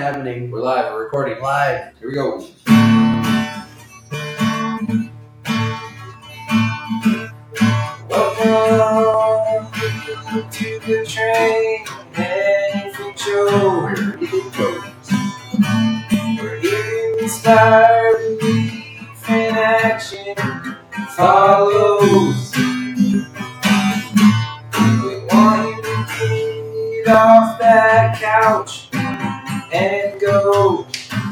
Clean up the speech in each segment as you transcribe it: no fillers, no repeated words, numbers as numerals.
happening. We're live. We're recording. Live. Here we go. Welcome to the TrainAnything Show. We're here to inspire belief and action follows. We want you to get off that couch and go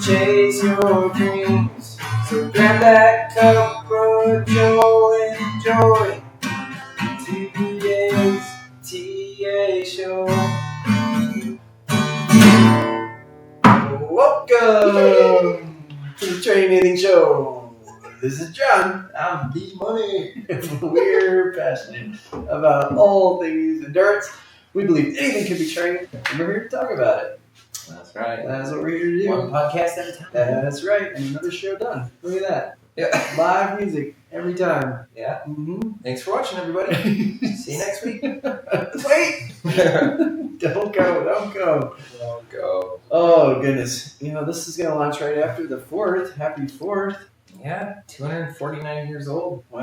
chase your dreams. So grab that cup of joy and enjoy today's TA show. Welcome to the TrainAnything Show. This is John. I'm D-Money. We're passionate about all things endurance. We believe anything can be trained, and we're here to talk about it. That's right. That's what we're here to do. One podcast at a time. That's right. And another show done. Look at that. Yeah. Live music every time. Yeah. Mm-hmm. Thanks for watching, everybody. See you next week. Wait! Don't go. Don't go. Oh, goodness. You know, this is going to launch right after the 4th. Happy 4th. Yeah, 249 years old. Wow.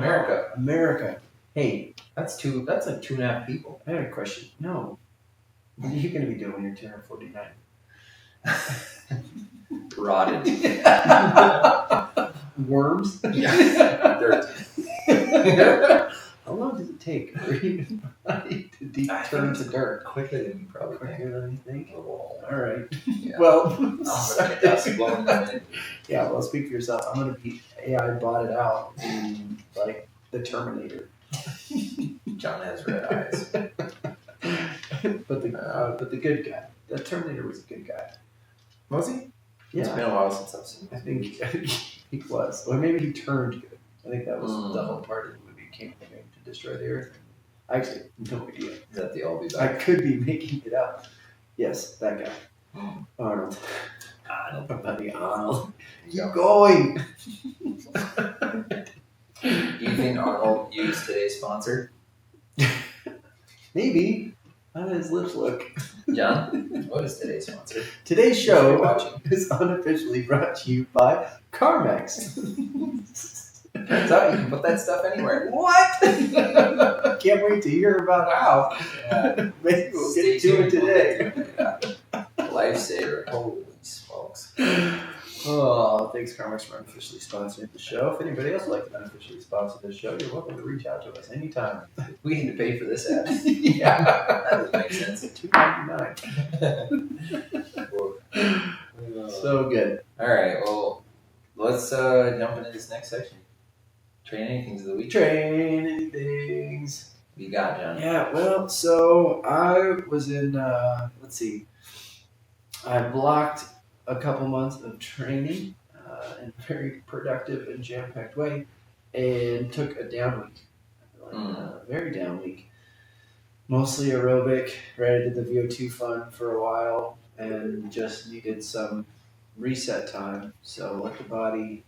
America. Hey, That's like 2.5 people. I had a question. No. What are you going to be doing when you're 249? Rotted. Worms? Yeah. Dirt. How long does it take for your body to turn to dirt? Quicker than you probably think. Quicker than you think? Oh, All right. yeah. Well, I'm gonna get dust blowing in the yeah, well, speak for yourself. I'm going to be AI botted out in, like, the Terminator. John has red eyes. But the good guy. The Terminator was a good guy. Was he? Yeah. It's been a while since I've seen him. I think he was. Or maybe he turned good. I think that was the whole part of the movie. He came to destroy the Earth. I actually have no idea. Is that the I'll be I back? could be making it up. Yes, that guy. Arnold. Buddy Arnold. Keep going. Do you think Arnold used today's sponsor? Maybe. How do his lips look? John, what is today's sponsor? Today's If show you're watching. is unofficially brought to you by CarMax. Turns out you can put that stuff anywhere. What? Can't wait to hear about how. Yeah. Maybe we'll Stay get to it tuned. today. Yeah. Lifesaver. Holy smokes. Oh, thanks, CarMax, for unofficially sponsoring the show. If anybody else would like to unofficially sponsor the show, you're welcome to reach out to us anytime. We need to pay for this ad. Yeah. That would make sense. $2.99. So good. Alright, well, let's jump into this next section. TrainAnythings of the week. TrainAnythings. What you got, John? Yeah, well, so I was in, I blocked a couple months of training in a very productive and jam-packed way and took a down week. Very down week. Mostly aerobic, right? I did the VO2 fun for a while and just needed some reset time. So let the body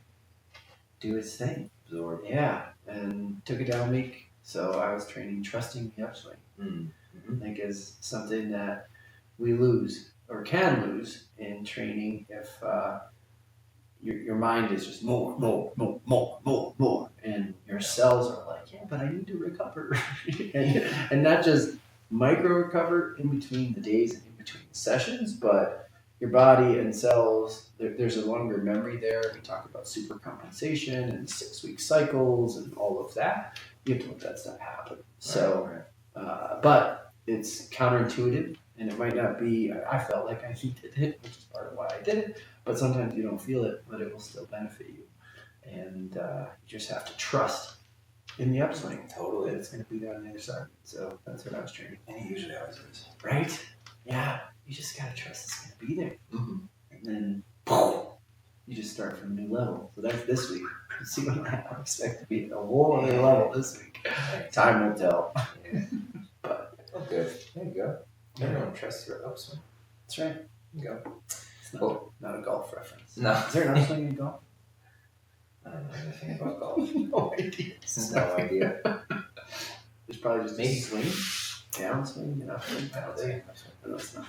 do its thing. Absorb. Yeah, and took a down week. So I was training trusting the upswing. Mm-hmm. I think is something that we lose or can lose in training if your mind is just more, and your cells are like, yeah, but I need to recover, and not just micro recover in between the days and in between the sessions, but your body and cells. There's a longer memory there. We talk about supercompensation and 6-week cycles and all of that. You have to let that stuff happen. So, but it's counterintuitive. And it might not be, I felt like I needed it, which is part of why I did it, but sometimes you don't feel it, but it will still benefit you. And you just have to trust in the upswing. Totally. It's going to be there on the other side. So that's what I was training. And he usually always is. Right? Yeah. You just got to trust it's going to be there. Mm-hmm. And then, boom, you just start from a new level. So that's this week. See what I expect to be at a whole other level this week. Time will tell. Yeah. But, Oh, good. There you go. Everyone trusts your upswing. that's right. There you go. It's not a golf reference. No. Is there an upswing in golf? I don't know anything about golf. No idea. No idea. There's probably just Maybe a swing, down swing, and up swing. I don't think. No, it's not.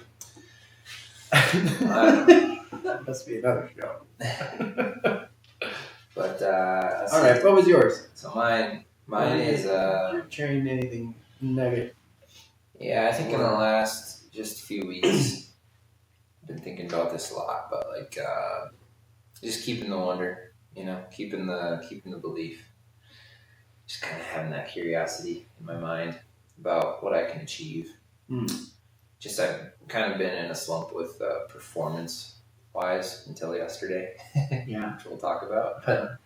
I don't know. That must be another show. But All right, what was yours? So mine is your train anything nugget. Yeah, I think in the last just few weeks, I've been thinking about this a lot, but like just keeping the wonder, keeping the belief, just kind of having that curiosity in my mind about what I can achieve. Just I've kind of been in a slump with performance wise until yesterday. Yeah, which we'll talk about, but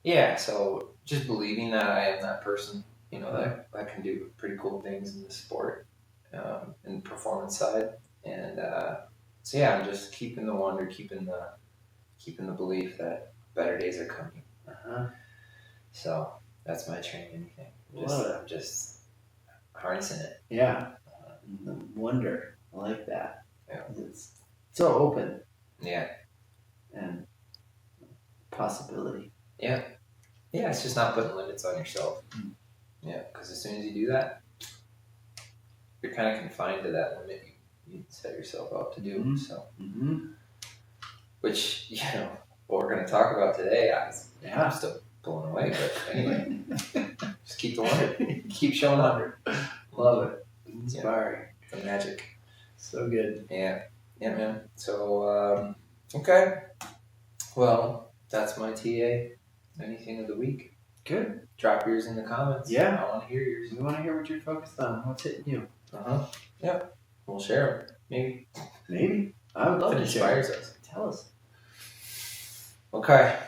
yeah, so just believing that I am that person, that can do pretty cool things in the sport, in the performance side, and so yeah, I'm just keeping the wonder, keeping the belief that better days are coming. So that's my training thing. I'm just harnessing it. Yeah, the wonder. I like that. Yeah, it's so open. Yeah, and possibility. Yeah. Yeah, it's just not putting limits on yourself. Yeah, because as soon as you do that, you're kind of confined to that limit you set yourself up to do. So, which what we're going to talk about today, I'm still blown away. But anyway, just keep the wonder, keep showing wonder. Love it, inspiring, the magic. So good. Yeah, man. So okay, well that's my TA. Anything of the week. Good. Drop yours in the comments. Yeah. I want to hear yours. We want to hear what you're focused on. What's hitting you? Yeah. We'll share them. Maybe. I would love to share. It inspires us. Tell us. Okay.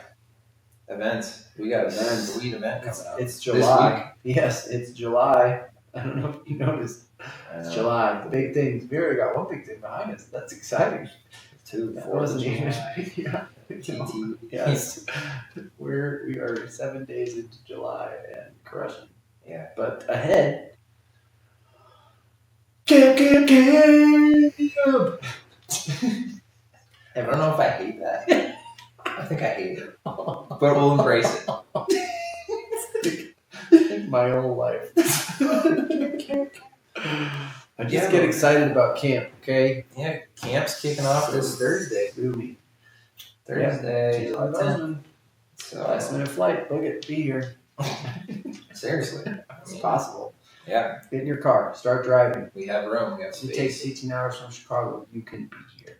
Events. We got a sweet event coming up. It's July. Yes, it's July. I don't know if you noticed. It's July. The big things. We already got one big thing behind us. That's exciting. Two. That wasn't even. Yeah. TT. Yes. We are 7 days into July and crushing. Yeah. But ahead. Camp. I don't know if I hate that. I think I hate it. But we'll embrace it. My whole life. I just get excited about camp, okay? Yeah, camp's kicking off this Thursday. Thursday, July 10th. So last minute flight, book it, be here. Seriously. It's possible. Yeah. Get in your car, start driving. We have room, we have space. It takes 18 hours from Chicago, you can be here.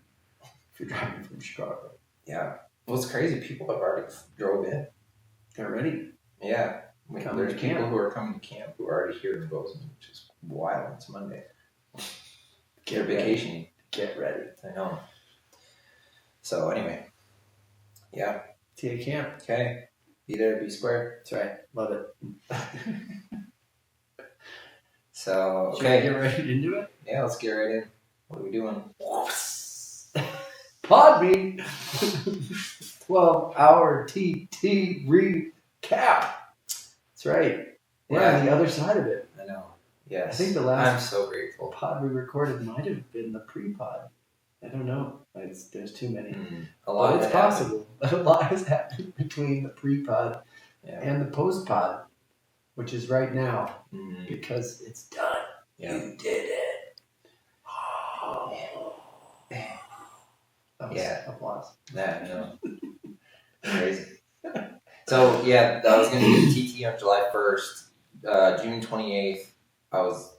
If you're driving from Chicago. Yeah. Well, it's crazy. People have already drove in. They're ready. Yeah. There's people who are coming to camp who are already here in Bozeman, which is wild. It's Monday. Get vacationing. Get ready. I know. So anyway. Yeah. TA camp. Okay. Be there, be square. That's right. Love it. So, okay. Should we get right into it? Yeah, let's get right in. What are we doing? Pod me. 12-hour TT recap. That's right. We're on the other side of it. I know. Yes. I think the last I'm so grateful. pod we recorded might have been the pre-pod. I don't know. There's too many. A lot. But it's possible. A lot has happened between the pre-pod and the post-pod, which is right now because it's done. Yeah. You did it. Oh. That was applause. I know. Crazy. So yeah, I was going to do the TT on July 1st. June 28th, I was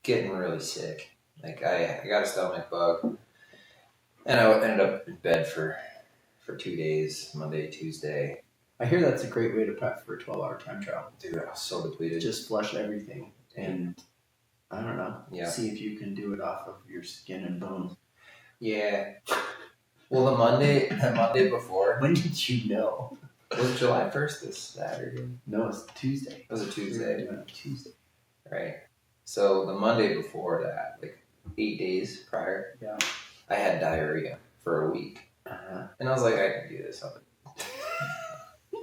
getting really sick. Like I got a stomach bug, and I ended up in bed for 2 days, Monday, Tuesday. I hear that's a great way to prep for a 12-hour time trial. Dude, I was so depleted. Just flush everything, and I don't know. Yeah. See if you can do it off of your skin and bones. Yeah. Well, the Monday before. When did you know? Was it July 1st this Saturday? No, it's Tuesday. It was a Tuesday. Tuesday. Right. So the Monday before that, like 8 days prior, I had diarrhea for a week. And I was like, I can do this.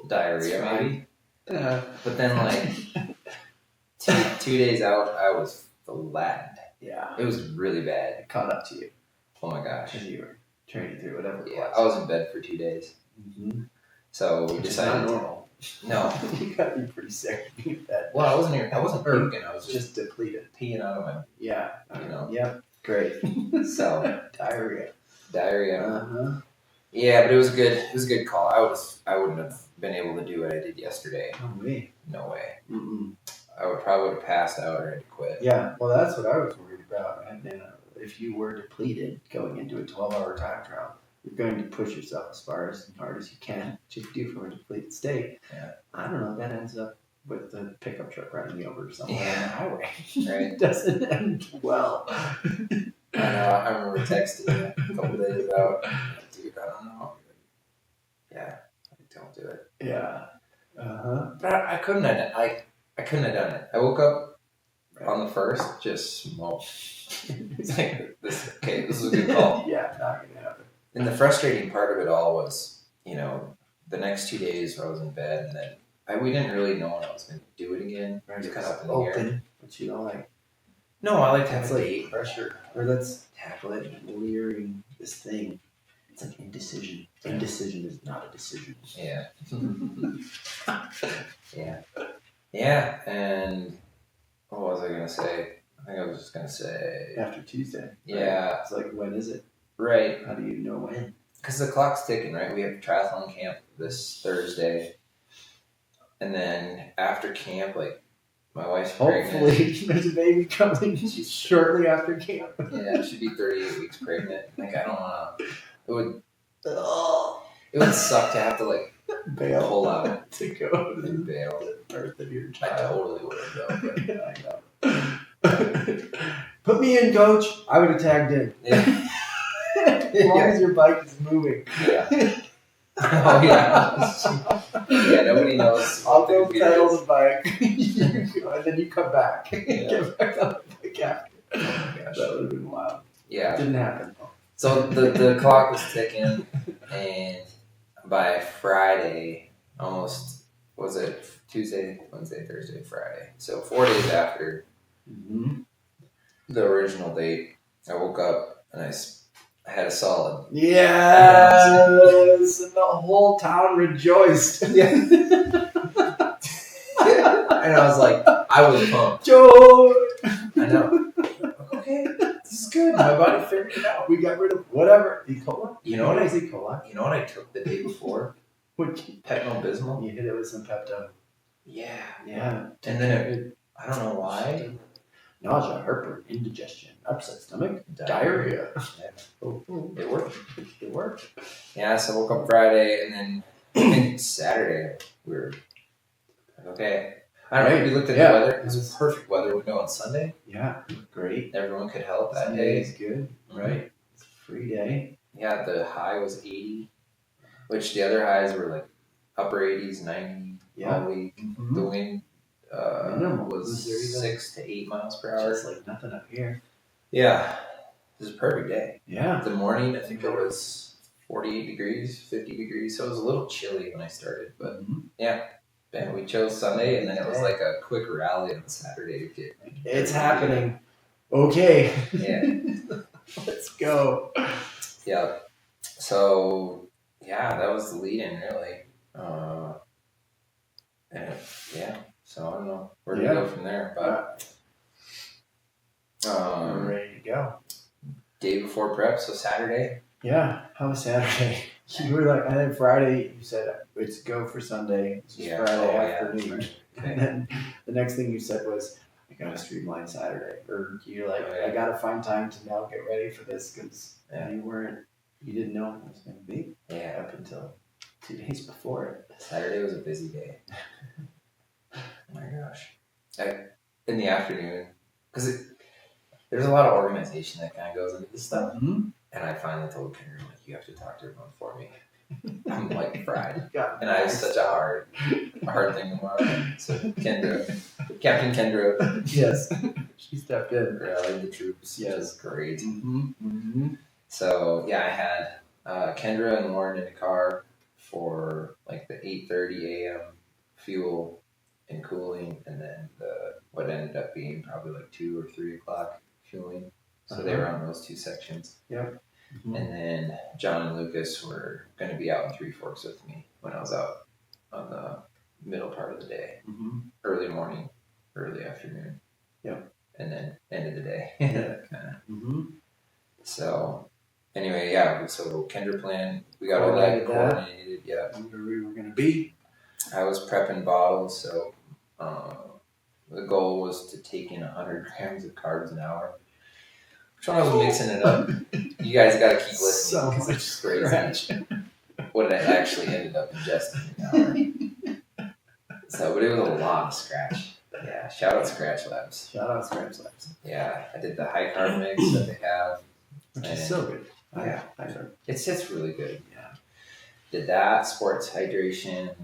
Diarrhea, maybe. But then, like, two days out, I was flattened. Yeah. It was really bad. It caught up to you. Oh my gosh. Because you were training through whatever it was. I was in bed for 2 days. So we decided. Not normal. No. You gotta be pretty sick to be in bed. Well, I wasn't puking. I was just depleted. Peeing out of my. Yeah. You know. Yep. Great. So diarrhea. diarrhea. Uh-huh. Yeah, but it was good. It was a good call. I wouldn't have been able to do what I did yesterday. No way. No way. Mm-mm. I would probably have passed out or had to quit. Yeah, well, that's what I was worried about. And if you were depleted going into a 12-hour time trial, you're going to push yourself as far as hard as you can to do from a depleted state. Yeah. I don't know. That ends up with the pickup truck running you over somewhere on Yeah. the highway. Right. It doesn't end well. I know. I remember texting you a couple days about, dude, I don't know. Yeah, don't do it. Yeah. Uh-huh. But I couldn't have. I couldn't have done it. I woke up on the first, just smoked. It's like this. Okay, this is a good call. Yeah, not gonna happen. And the frustrating part of it all was, the next 2 days I was in bed, and then we didn't really know when I was going to do it again. Right, It was kind it's of up in the air. open, but you know, like No, I like to have it's a like date. pressure, or let's tackle it. Leering this thing. It's like indecision. Indecision is not a decision. Yeah. Yeah, and what was I going to say? I think I was just going to say... After Tuesday. Right? Yeah. It's like, when is it? Right. How do you know when? Because the clock's ticking, right? We have triathlon camp this Thursday. And then after camp, my wife's pregnant. Hopefully, there's a baby coming shortly after camp. Yeah, she'd be 38 weeks pregnant. I don't want to... It would suck to have to, Bail. pull out To go to the and bail. birth of your I child. totally would have, though. Yeah, I know. Put me in, coach. I would have tagged in. Yeah. As long as your bike is moving. Yeah. Oh, yeah. Yeah, nobody knows. I'll go what the pedal computer the bike. You go, and then you come back. Yeah. Get back on the bike after. is. Oh, my gosh. That would have been wild. Yeah. It didn't happen. So the clock was ticking, and by Friday, almost, was it Tuesday, Wednesday, Thursday, Friday? So 4 days after Mm-hmm. the original date, I woke up and I had a solid. Yes! And the whole town rejoiced. Yeah. And I was like, I was pumped. Joe! I know. Okay, this is good. My body figured it out. We got rid of whatever. E. coli? You know what I was E. coli? You know what I took the day before? Pepto-Bismol. You hit it with some Pepto. Yeah. Yeah. And then I don't know why. Nausea, heartburn, indigestion, upset stomach, diarrhea. Yeah. Oh, It worked. it worked. Yeah, so I woke up Friday, and then I think Saturday we were like, okay. I don't know. Right. We looked at Yeah. the weather. It was perfect weather window on Sunday. Yeah, great. Everyone could help that Sunday day. is good, right? It's a free day. Yeah, the high was 80, which the other highs were like upper 80s, 90 all week. Mm-hmm. The wind Minimal. was Was there even- 6 to 8 miles per hour. Just like nothing up here. Yeah, it was a perfect day. Yeah. The morning, I think it was 48 degrees, 50 degrees, so it was a little chilly when I started. But yeah, we chose Sunday, and then it was like a quick rally on Saturday to get. It's happening. Okay. Yeah. Let's go. Yeah. So yeah, that was the lead-in really. And yeah, so I don't know where to go from there, but I'm ready to go. day before prep, so Saturday. Yeah. How was Saturday? You were like, and then Friday you said it's go for Sunday. It's Yeah. Friday Oh, yeah, afternoon. that's right. And then the next thing you said was, I gotta streamline Saturday. Or you're like, Oh, yeah. I gotta find time to now get ready for this because Yeah. you didn't know what it was going to be Yeah, up until 2 days before it. Saturday was a busy day. Oh my gosh. In the afternoon, because there's a lot of organization that kind of goes into this stuff. Mm-hmm. And I finally told Kendra, like, you have to talk to everyone for me. I'm like fried. Yeah. And I have such a hard thing tomorrow. So Captain Kendra, Yes. She stepped in. rallied the troops. Yes. Which is great. Mm-hmm. Mm-hmm. So yeah, I had Kendra and Lauren in the car for like the 8:30 a.m. fuel and cooling, and then what ended up being probably like 2 or 3 o'clock fueling. So they were on those 2 sections. Yep. Mm-hmm. And then John and Lucas were going to be out in Three Forks with me when I was out on the middle part of the day. Mm-hmm. Early morning, early afternoon. Yep. And then end of the day. Yeah. Kinda. Mm-hmm. So, anyway, yeah. So Kendra plan, we got all Coordinated that that. coordinated. Yeah, Where we were gonna be. I was prepping bottles, so the goal was to take in 100 grams of carbs an hour. Which one I was mixing it up? You guys got to keep listening So because much it's crazy. scratch. What I actually ended up ingesting an hour. So, but it was a lot of scratch. Yeah, shout out Scratch Labs. Shout out Scratch Labs. Yeah, I did the high carb mix that they have. Which is so good. Yeah, I know. it's really good. Yeah. Did that, sports hydration.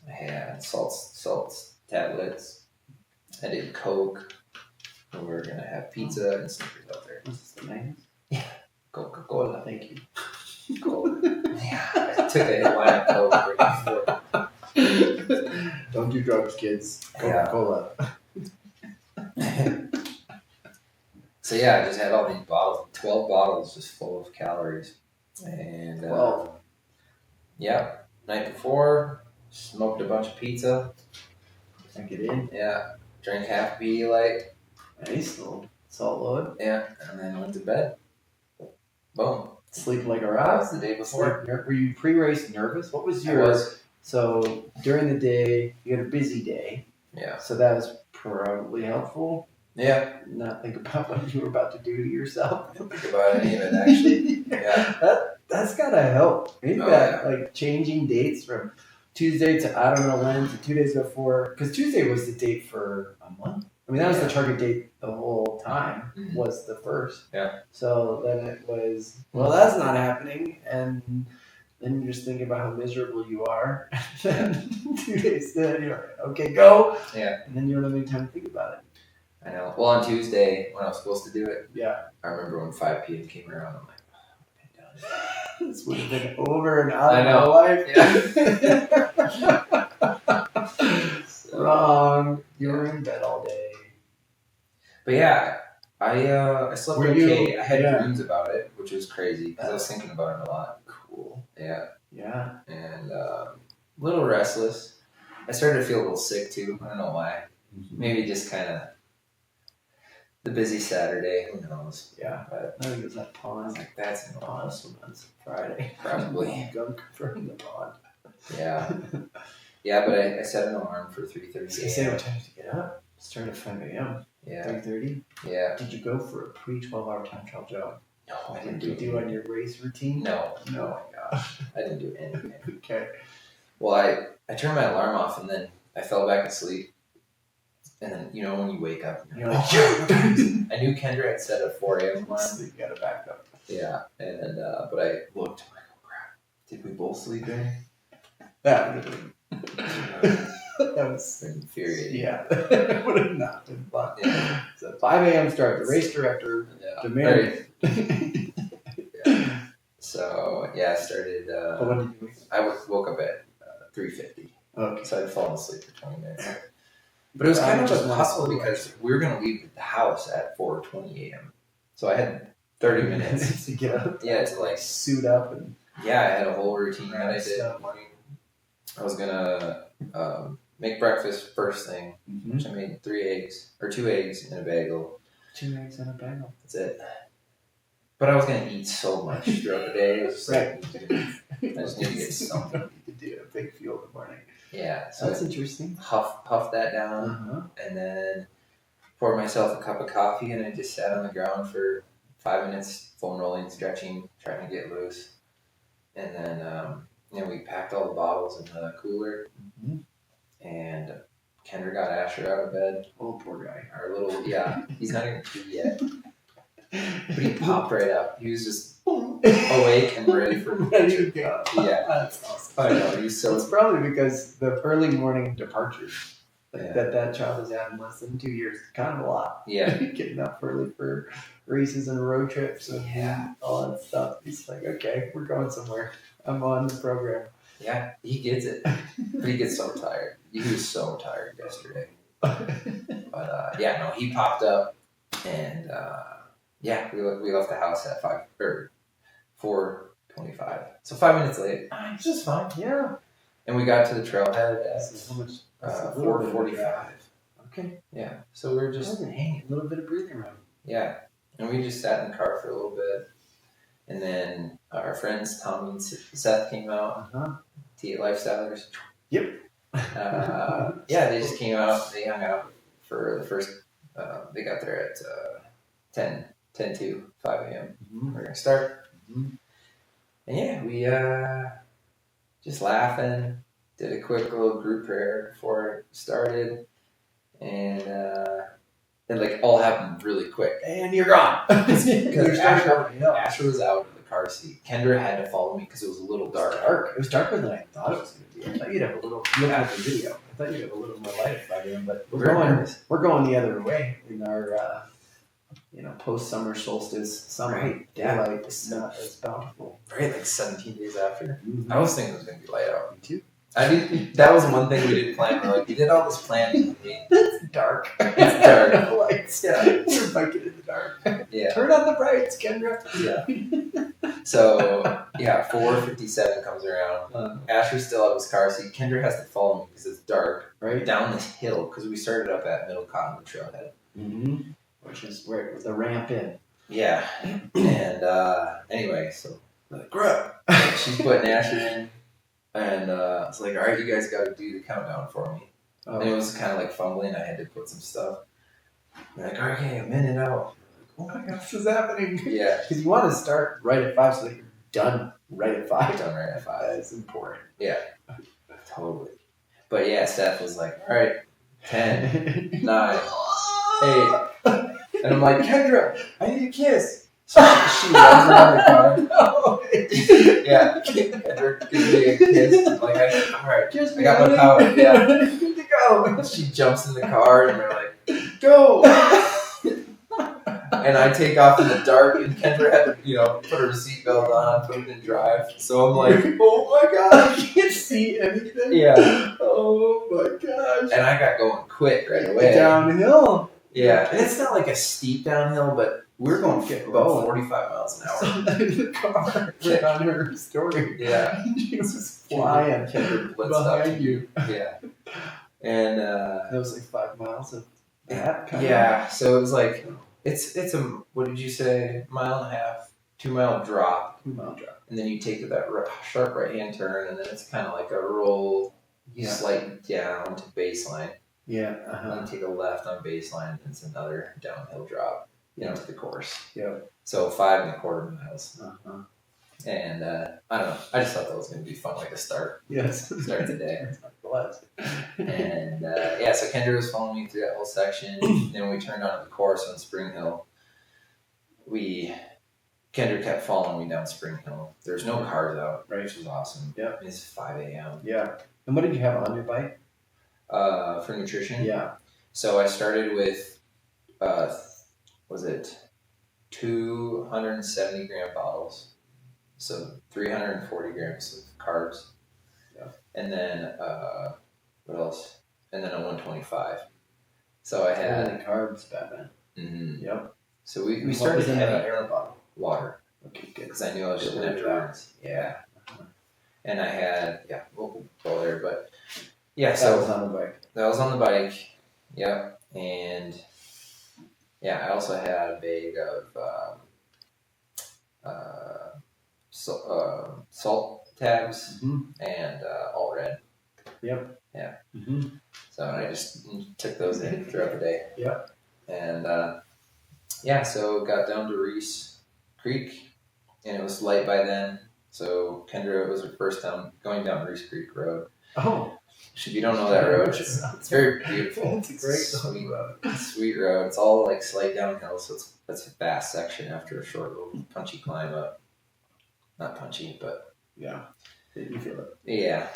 I had salts tablets. I did Coke. And we were going to have pizza and Snickers out there. Was this the mayonnaise? Yeah. Coca-Cola. Thank you. Coke. Yeah, I took a line of Coke right before. Don't do drugs, kids. Coca-Cola. So yeah, I just had all these bottles, 12 bottles just full of calories. And 12. Yeah, night before, smoked a bunch of pizza. Drank it in. Yeah, drank half Pedialyte. Nice little salt load. Yeah, and then went to bed. Boom. Sleep like a That rock. was the day before. Were you pre-race nervous? What was I your... was. So during the day, you had a busy day. Yeah. So that was probably helpful. Yeah. Not think about what you were about to do to yourself. Don't think about any of it, actually. Yeah. That's gotta help. Maybe like changing dates from Tuesday to I don't know when to 2 days before. Because Tuesday was the date for a month. I mean, that was the target date the whole time, was the first. Yeah. So then it was, well, that's not happening. And then you're just thinking about how miserable you are. Then 2 days then, you're like, okay, go. Yeah. And then you don't have any time to think about it. I know. Well, on Tuesday, when I was supposed to do it, Yeah. I remember when 5 p.m. came around, I'm like, oh, I'm done. This would have been over and out I of know. my life. Yeah. Wrong. You were in bed all day. But yeah, I slept Were okay. you- I had yeah. dreams about it, which was crazy because I was thinking about it a lot. Cool. Yeah. Yeah. And a little restless. I started to feel a little sick too. I don't know why. Maybe just kind of the busy Saturday. Who knows? Yeah. But I think it was that I pond. was like, that's Pond normal. sometimes Friday. Probably. Gunk from the pond. Yeah. Yeah, but I set an alarm for 3:30 Say a.m. what time did you get up? Start at 5 a.m. Yeah. 3:30. Yeah. Did you go for a pre-12-hour time trial job? No, I didn't Did you do on your race routine? No. No. Oh my gosh. I didn't do anything. Okay. Well, I turned my alarm off and then I fell back asleep. And then, you know, when you wake up, You're like, I knew Kendra had set a 4 a.m. alarm. so you gotta back up. Yeah. And, but I looked, I'm like, oh crap, did we both sleep in? That would have been. That was Infuriating. Yeah. It would have not been fun. Yeah. So 5 a.m. start. The race director demanded. Yeah. So yeah, I started. But when did you wake up? I woke up at 3:50. Okay. So I'd fallen asleep for 20 minutes. But it was kind of a hustle because we were going to leave the house at 4:20 a.m. So I had 30 minutes to get up. Yeah, to like suit up and. Yeah, I had a whole routine that I did. Stuff. I was gonna make breakfast first thing, Mm-hmm. which I made 2 eggs and a bagel. 2 eggs and a bagel. That's it. But I was gonna eat so much throughout the day. It was just like, I just need to get something. You could do a big fuel in the morning. Yeah, so That's interesting. Puff that down, Uh-huh. and then poured myself a cup of coffee, and I just sat on the ground for 5 minutes, foam rolling, stretching, trying to get loose, and then we packed all the bottles in the cooler, and Kendra got Asher out of bed. Oh, poor guy. Our little he's not even 2 yet, but he popped right up. He was just awake and ready for Ready to go. Yeah. That's awesome. I know, he's so. It's probably because the early morning departures Yeah. that child has had in less than 2 years. Kind of a lot. Yeah. Getting up early for races and road trips and all that stuff. He's like, okay, we're going somewhere. I'm on the program. Yeah, he gets it. But he gets so tired. He was so tired yesterday. But he popped up, and we left the house at 4:25. So 5 minutes late. It's just fine. Yeah. And we got to the trailhead This is at how much. 4:45. Okay. Yeah. So we were just hanging. A little bit of breathing room. Yeah. And we just sat in the car for a little bit. And then our friends Tommy and Seth came out. T8 Lifestylers. Yep. Yeah, they just came out. They hung out for the first. They got there at 10 to 5 a.m. We're gonna start. And yeah, we just laughing. Did a quick little group prayer before it started, and it like all happened really quick. And you're gone. Because Asher was out in the car seat. Kendra had to follow me because it was a little dark. It was darker than I thought it was going to be. I thought you'd have a little. Look at the video. I thought you'd have a little more light if I did, but we're going the other way in our post summer solstice summer. Right. Daylight is not as bountiful. Right, like 17 days after. I was thinking it was going to be light out. Me too. That was one thing we didn't plan. We're like, we did all this planning. It's dark. It's dark. Lights. Yeah. We're biking in the dark. Yeah. Turn on the brights, Kendra. Yeah. So, 4:57 comes around. Asher's still out of his car seat. Kendra has to follow me because it's dark. Right. Down this hill because we started up at Middle Cottonwood Trailhead. Mm-hmm. Which is where the ramp in. Yeah. And anyway, so we're like, grow. She's putting Asher in. And I was like, all right, you guys got to do the countdown for me. And it was kind of like fumbling. I had to put some stuff. They're like, okay, a minute out. Oh my gosh, what's happening? Yeah. Because you want to start right at 5 so that you're done right at 5. Done right at 5. That's important. Yeah. Totally. But yeah, Steph was like, all right, 10, 9, 8. And I'm like, Kendra, I need a kiss. So she runs around the car. No. Yeah, Kendra gives me a kiss. I'm like, all right, Kiss I got my power. Yeah. Good to go. She jumps in the car and we're like, Go. and I take off in the dark and Kendra had to, put her seatbelt on, put it in drive. So I'm like, Oh my gosh, I can't see anything. yeah. Oh my gosh. And I got going quick right away. Downhill. Yeah, and it's not like a steep downhill, but we're going about 45 miles an hour. The car went on her story. Yeah. She was flying Kendra blitzed up. behind you. Yeah. And That was like 5 miles of that kind yeah, so it was like it's a what did you say, 1.5 mile, 2 mile drop, 2 mile drop. and then you take that sharp right hand turn, and then it's kind of like a roll, slight down to baseline. Yeah. And then take a left on baseline, and it's another downhill drop, to the course. Yeah. So 5.25 miles. And I don't know. I just thought that was going to be fun, like a start. yes. Start the day. Bless. And so Kendra was following me through that whole section. Then we turned onto the course on Spring Hill. Kendra kept following me down Spring Hill. There's no cars out, Right. which was awesome. Yeah. It's 5 a.m. Yeah. And what did you have on your bike? For nutrition. Yeah. So I started with, was it 270 gram bottles? So 340 grams of carbs. Yeah. And then, what else? And then a 125. So I had Any carbs, Batman. Mm-hmm. Yep. So we What started was in heavy that air bottle? water Okay, good. because I knew I was just Good going to have to work. run. Yeah. And I had, we'll go there, but yeah, That so was on the bike. that was on the bike. Yep. And I also had a bag of salt tabs and all red. Yep. Yeah. Mm-hmm. So I just took those in throughout the day. Yep. And so got down to Reese Creek, and it was light by then. So Kendra was her first time going down Reese Creek Road. Oh. If you don't know that road, it's very beautiful. It's a great sweet road. It's all like slight downhill, so that's a fast section after a short little punchy climb up. Not punchy, but yeah, you feel it. Yeah,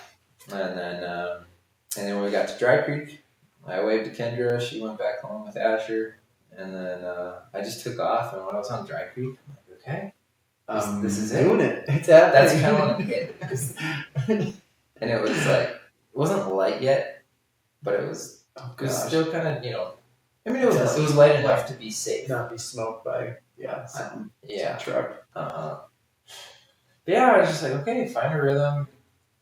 and then when we got to Dry Creek, I waved to Kendra. She went back home with Asher, and then I just took off. And when I was on Dry Creek, I'm like, okay, this is it. Doing it. It's happening. That's kind of what I'm getting. And it was like, it wasn't light yet, but it was still kind of, I mean, it was light enough to be safe. Not be smoked by some truck. But yeah, I was just like, okay, find a rhythm,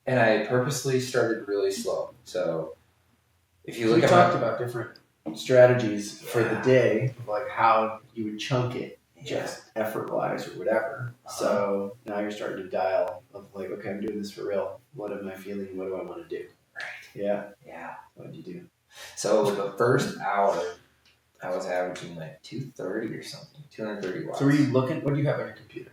and I purposely started really slow. So if you look We at talked about different strategies for the day, of like how you would chunk it. just effort-wise or whatever. So now you're starting to dial of like, okay, I'm doing this for real. What am I feeling? What do I want to do? Right. Yeah. Yeah. What did you do? So the first hour, I was averaging like 230 or something, 230 watts. So were you looking? What do you have on your computer?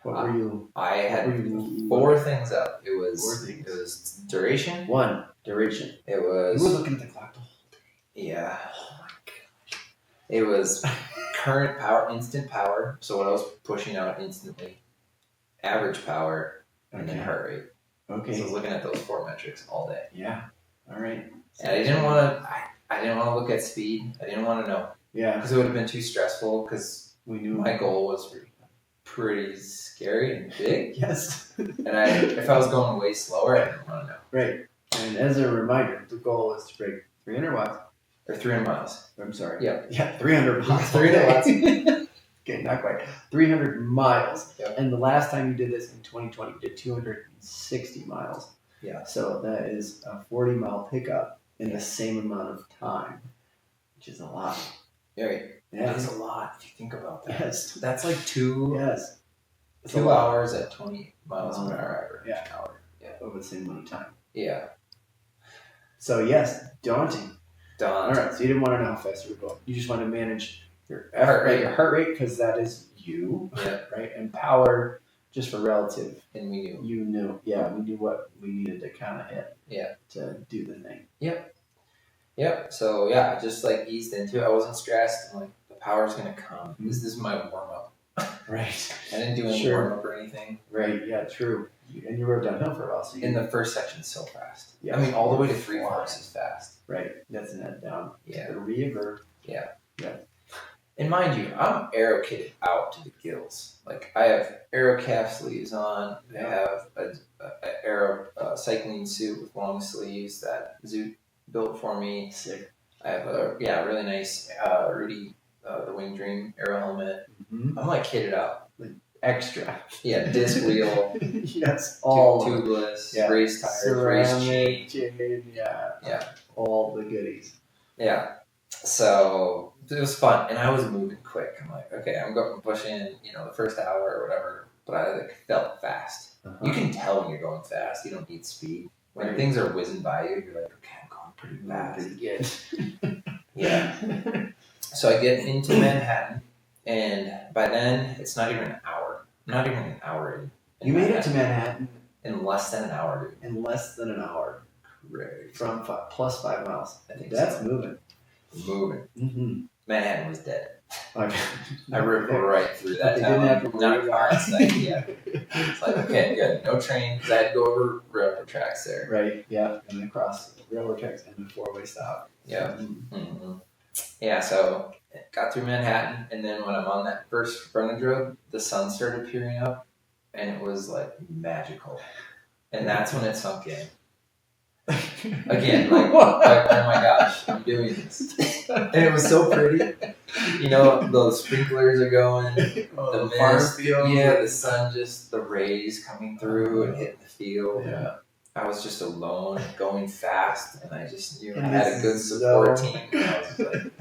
What were you? I had were you four looking things up. It was duration. One, duration. It was. You were looking at the clock the whole day. Yeah. Oh my gosh. It was current power, instant power. So what I was pushing out instantly, average power, and then heart rate. Okay. So I was looking at those 4 metrics all day. Yeah. All right. And I didn't want to. I didn't want to look at speed. I didn't want to know. Yeah. Because it would have been too stressful. Because we knew my goal was pretty scary and big. Yes. And if I was going way slower, I didn't want to know. Right. And as a reminder, the goal is to break 300 watts. Or 300 miles. I'm sorry. Yep. Yeah, 300 miles. 300 watts. Okay, not quite. 300 miles. Yep. And the last time you did this in 2020, you did 260 miles. Yeah. So that is a 40-mile pickup in the same amount of time, which is a lot. Right. Yeah. It is a lot if you think about that. Yes. That's like 2 hours at 20 miles an hour average. Yeah. Yeah. Over the same amount of time. Yeah. So yes, daunting. Done. All right. So you didn't want to know how fast you were going. You just want to manage your heart rate, because that is you. Yeah. Right. And power, just for relative. And we knew. You knew. Yeah. We knew what we needed to kind of hit. Yeah. To do the thing. Yep. So yeah, I just like eased into it. I wasn't stressed. I'm like, the power's gonna come. This is my warm up. Right. I didn't do any warm up or anything. Right. Yeah. True. And you rode downhill for a while. So in the first section, so fast. Yeah. I mean, all the way to 3 miles is fast. Right. That's an head down. Yeah. The river. Yeah. Yeah. And mind you, I'm aero kitted out to the gills. Like I have aero calf sleeves on. I have a aero cycling suit with long sleeves that Zoot built for me. Sick. I have a really nice Rudy the Wing Dream aero helmet. Mm-hmm. I'm like kitted out. Extra. Yeah, disc wheel. Yes. All tubeless. Yeah. Race tires. Race chain. Yeah. Yeah. All the goodies. Yeah. So it was fun, and I was moving quick. I'm like, okay, I'm going pushing, the first hour or whatever, but I felt fast. Uh-huh. You can tell when you're going fast. You don't need speed. When things are whizzing by you, you're like, okay, I'm going pretty fast. Pretty good. Yeah. So I get into Manhattan, and by then it's not even an hour. I'm not even an hour in. You made it to Manhattan in less than an hour, dude. In less than an hour. Great. From plus 5 miles. I think that's so. moving. Mm-hmm. Manhattan was dead. Okay. I ripped right through that town. Didn't have to Not a car inside. Yeah. It's like, okay, good. No train. Because I had to go over railroad tracks there. Right. Yeah. And across railroad tracks and the 4-way stop. Yeah. Mm-hmm. Yeah. So got through Manhattan, and then when I'm on that first frontage road, the sun started peering up, and it was like magical. And that's when it sunk in. Again, like, oh my gosh, I'm doing this. And it was so pretty. Those sprinklers are going, the mist, the sun, just the rays coming through and hitting the field. Yeah. I was just alone, going fast, and I just knew And I had a good support team. And I was like,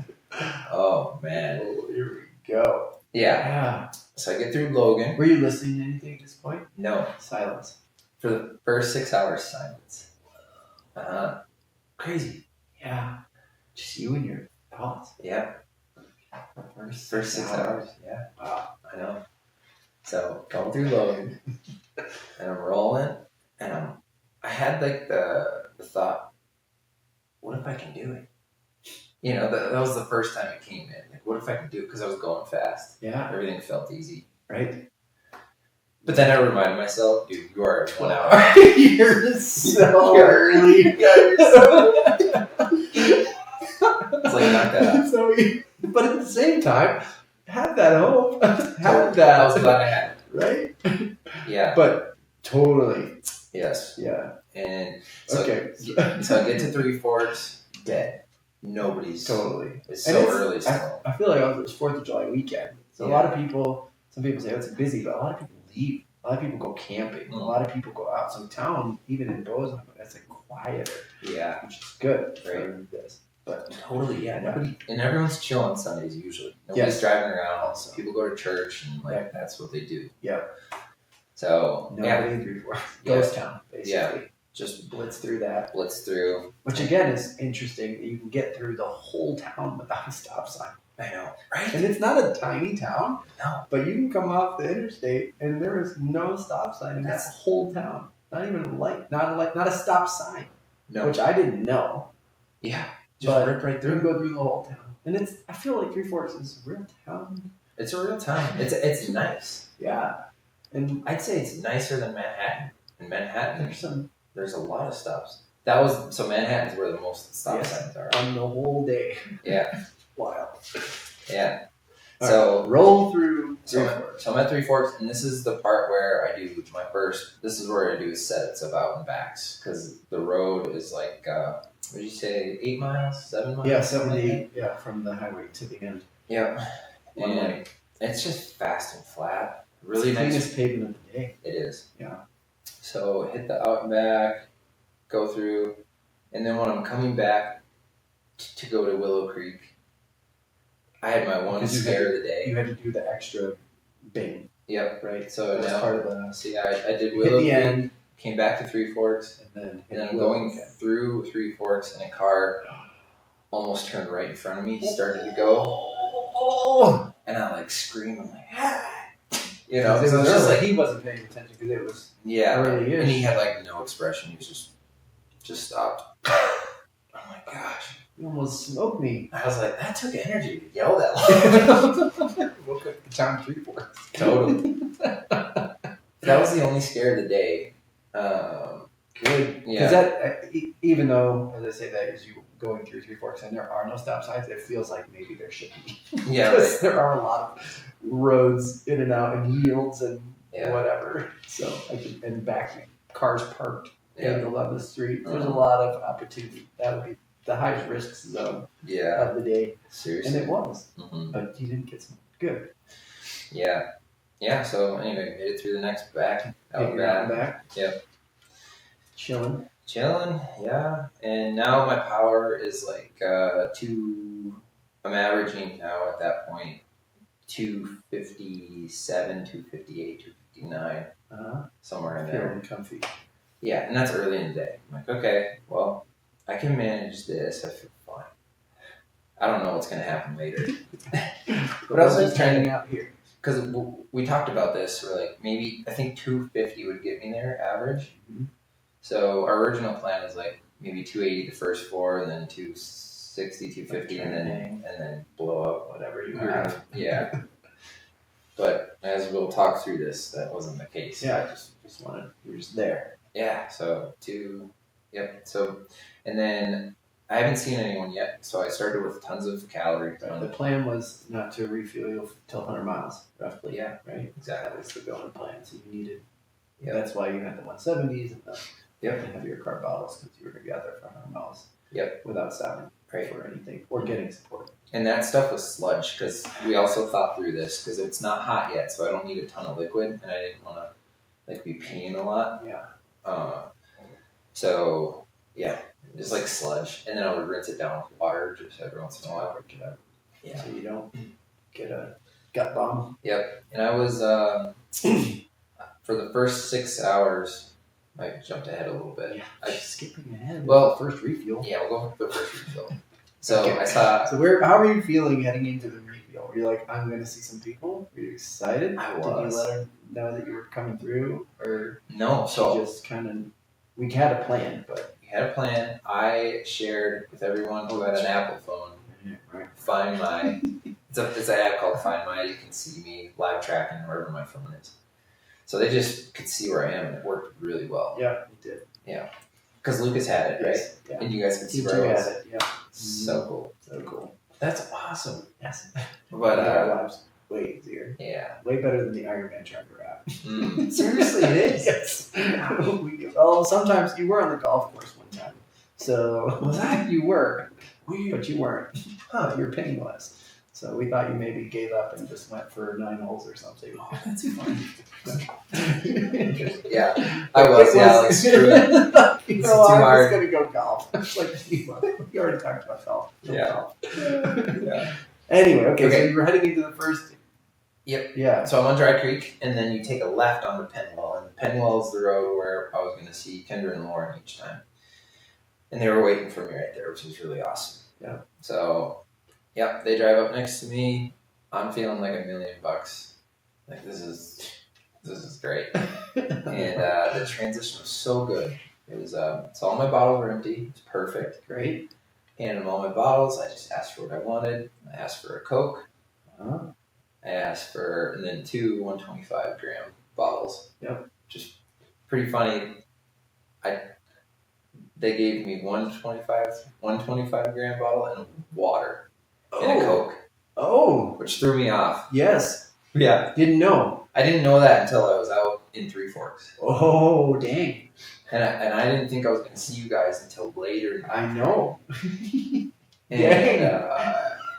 oh man. Oh, here we go. Yeah. So I get through Logan. Were you listening to anything at this point? No. Silence. For the first 6 hours, silence. Crazy. Yeah. Just you and your thoughts. Yeah. First 6 hours. Yeah. Wow. I know. So going through Logan, and I'm rolling, and I had like the thought, what if I can do it? That was the first time it came in. Like, what if I can do it? Because I was going fast. Yeah. Everything felt easy. Right. But then I reminded myself, dude, you are at 1 hour. You're so early. It's like, knock that out. But at the same time, have that hope. Have that. I was glad I had it. Right? Yeah. But totally. Yes. Yeah. And so, okay. So I get to Three Forks, dead. Nobody's. Totally. It's so early still. I feel like it was 4th of July weekend. So a lot of people, some people say, it's busy, but a lot of people leave. A lot of people go camping. A lot of people go out. So town, even in Bozeman, it's like quieter. Yeah. Which is good right. for this. But totally, yeah. Nobody, and everyone's chill on Sundays usually. Nobody's driving around. Also, people go to church and that's what they do. Yeah. So nobody in 3-4. Ghost town, basically. Yeah. Just blitz through that. Which again is interesting that you can get through the whole town without a stop sign. I know, right? And it's not a tiny town. No. But you can come off the interstate and there is no stop sign in that whole town. Not even a light. Not a stop sign. No. Which I didn't know. Yeah. Just rip right through. You can go through the whole town. And I feel like Three Forks is a real town. It's a real town. It's nice. Yeah. And I'd say it's nicer than Manhattan. In Manhattan, there's a lot of stops. Manhattan's where the most stop signs are. On the whole day. Yeah. Wild. Yeah. All so right. Roll through. So I'm at Three Forks, and this is the part where I do my first. This is where I do sets of out and backs because the road is like. What did you say? 8 miles, 7 miles. Yeah, 70. Yeah, from the highway to the end. Yeah. And it's just fast and flat. Really nice. Cleanest pavement of the day. It is. Yeah. So hit the out and back, go through, and then when I'm coming back to go to Willow Creek, I had my one scare of the day. You had to do the extra bing. Yep. Right. So that's part of the. So yeah, I did Willow Creek. End. Came back to Three Forks, and then I'm going through Three Forks, and a car almost turned right in front of me. He started to go, and I screamed. I'm like, ah! You know, it was just like he wasn't paying attention because it was early, and he had no expression. He was just stopped. Oh my gosh! You almost smoked me. I was like, that took energy to yell that loud. Woke up the town 3 Forks. Totally. That was the only scare of the day. Good. Because even though, as I say that, as you going through 3 Forks and there are no stop signs, it feels like maybe there should be. Yeah, right. There are a lot of roads in and out and yields and whatever. So and back cars parked angled on the street. There's a lot of opportunity. That would be the highest risk zone of the day. Seriously. And it was. Mm-hmm. But you didn't get some good. Yeah. Yeah, so anyway, made it through the next back. Out back. Yep. Chilling, yeah. And now my power is I'm averaging now at that point 257, 258, 259. Somewhere in there. Feeling comfy. Yeah, and that's early in the day. I'm like, okay, well, I can manage this. I feel fine. I don't know what's going to happen later. But I was trying out here. Because we talked about this, we're maybe, I think 250 would get me there, average. Mm-hmm. So our original plan is maybe 280 the first 4, and then 260, 250, and then blow up whatever you have. Yeah. But as we'll talk through this, that wasn't the case. Yeah, I just wanted, you were just there. Yeah, so So, and then I haven't seen anyone yet, so I started with tons of calories. The plan was not to refuel you till 100 miles, roughly. Yeah, right? Exactly. That was the going plan. So you needed, that's why you had the 170s and the heavier carb bottles, because you were going to be out there for 100 miles without stopping for anything or getting support. And that stuff was sludge, because we also thought through this, because it's not hot yet, so I don't need a ton of liquid, and I didn't want to be peeing a lot. Yeah. So, just sludge. And then I would rinse it down with water just every once in a while. Work it out. Yeah. So you don't get a gut bomb. Yep. And I was, for the first 6 hours, I jumped ahead a little bit. Yeah. Skipping ahead. Well, first refuel. Yeah, we'll go for the first refuel. So I saw. So how are you feeling heading into the refuel? Were you like, I'm going to see some people? Were you excited? I was. Did you let her know that you were coming through? Or no, so just kind of, we had a plan, but. We had a plan. I shared with everyone who had an Apple phone. Right. Find My. It's an app called Find My. You can see me live tracking wherever my phone is. So they just could see where I am, and it worked really well. Yeah, it did. Yeah. Because Lucas had it, right? Yeah. And you guys can see where I was. Had it, yeah. So cool. So cool. That's awesome. Yes. But our lives way easier. Yeah. Way better than the Ironman tracker app. Seriously, it is. Yes. Well, sometimes you were on the golf course one time. So you were. But you weren't. You were paying less. So we thought you maybe gave up and just went for 9 holes or something. Oh, that's fun. Yeah, I was. Yeah, like screw it. You It's know, too I'm hard. just gonna go golf. Like we already talked about golf. Yeah. Golf. Yeah. Anyway, okay, so Okay. you were heading into the first. Yep. Yeah. So I'm on Dry Creek, and then you take a left on the Penwell, and Penwell is the road where I was going to see Kendra and Lauren each time, and they were waiting for me right there, which was really awesome. Yeah. So, yeah, they drive up next to me. I'm feeling like $1,000,000. Like this is great, and the transition was so good. It was so all my bottles were empty. It's perfect. Great. Handed them all my bottles. I just asked for what I wanted. I asked for a Coke. Uh-huh. I asked for, and then 2 125-gram bottles. Yep. Just pretty funny. They gave me 125-gram bottle and water and a Coke, Oh. which threw me off. Yes. Yeah. Didn't know. I didn't know that until I was out in Three Forks. Oh, dang. And I didn't think I was going to see you guys until later. I know. And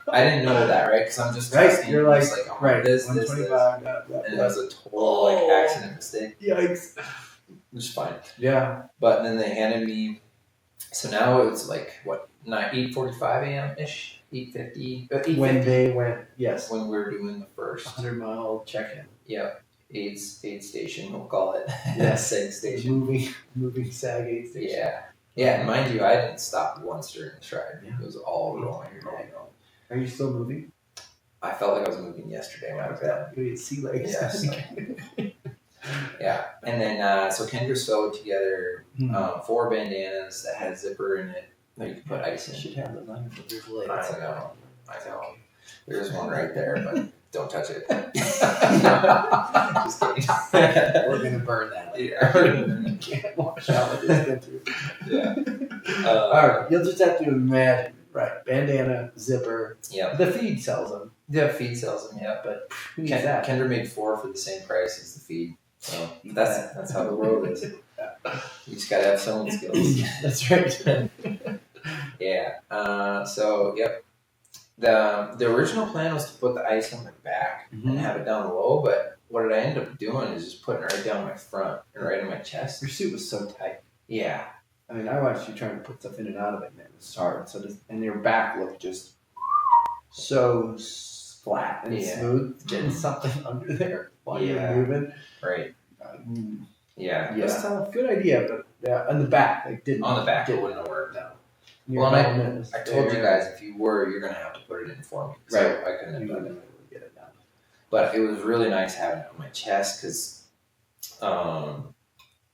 I didn't know that, right? Because I'm just Right, testing. you're like, oh, right, this. 125. And it was a total accident mistake. Yikes. Which is fine. Yeah. But then they handed me. So now it's like what, 8:45 a.m. ish, 8:50. When they went, yes. When we were doing the first 100-mile check-in. Yeah, aid station, we'll call it. Yes. Aid station. Moving sag aid station. Yeah. Yeah, and mind you, I didn't stop once during the stride. Yeah. It was all rolling. Are you still moving? I felt like I was moving yesterday when I was done. You had sea legs. Yes. Yeah. And then, so Kendra sewed together 4 bandanas that had a zipper in it that you could put ice in. You should have the line for your legs. I know. There's one right there, but don't touch it. Just kidding. We're going to burn that. Yeah. You can't wash out with this. Yeah. All right. You'll just have to imagine. Right. Bandana, zipper. Yeah. The feed sells them. Yeah, feed sells them, yeah. But Who needs that? Kendra made 4 for the same price as the feed. So that's how the world is. You just gotta have sewing skills. That's right. Yeah. So yep. The original plan was to put the ice on my back and have it down low, but what I ended up doing is just putting it right down my front and right in my chest. Your suit was so tight. Yeah. I mean, I watched you trying to put stuff in and out of it, and it was hard. And your back looked just so flat and smooth. Getting something under there while you're moving. Right. Yeah. That's a good idea, but on the back, didn't. On the back, it wouldn't have worked. No. Well, I told you guys, if you were, you're going to have to put it in for me. So right. I couldn't have done it. Get it down. But it was really nice having it on my chest because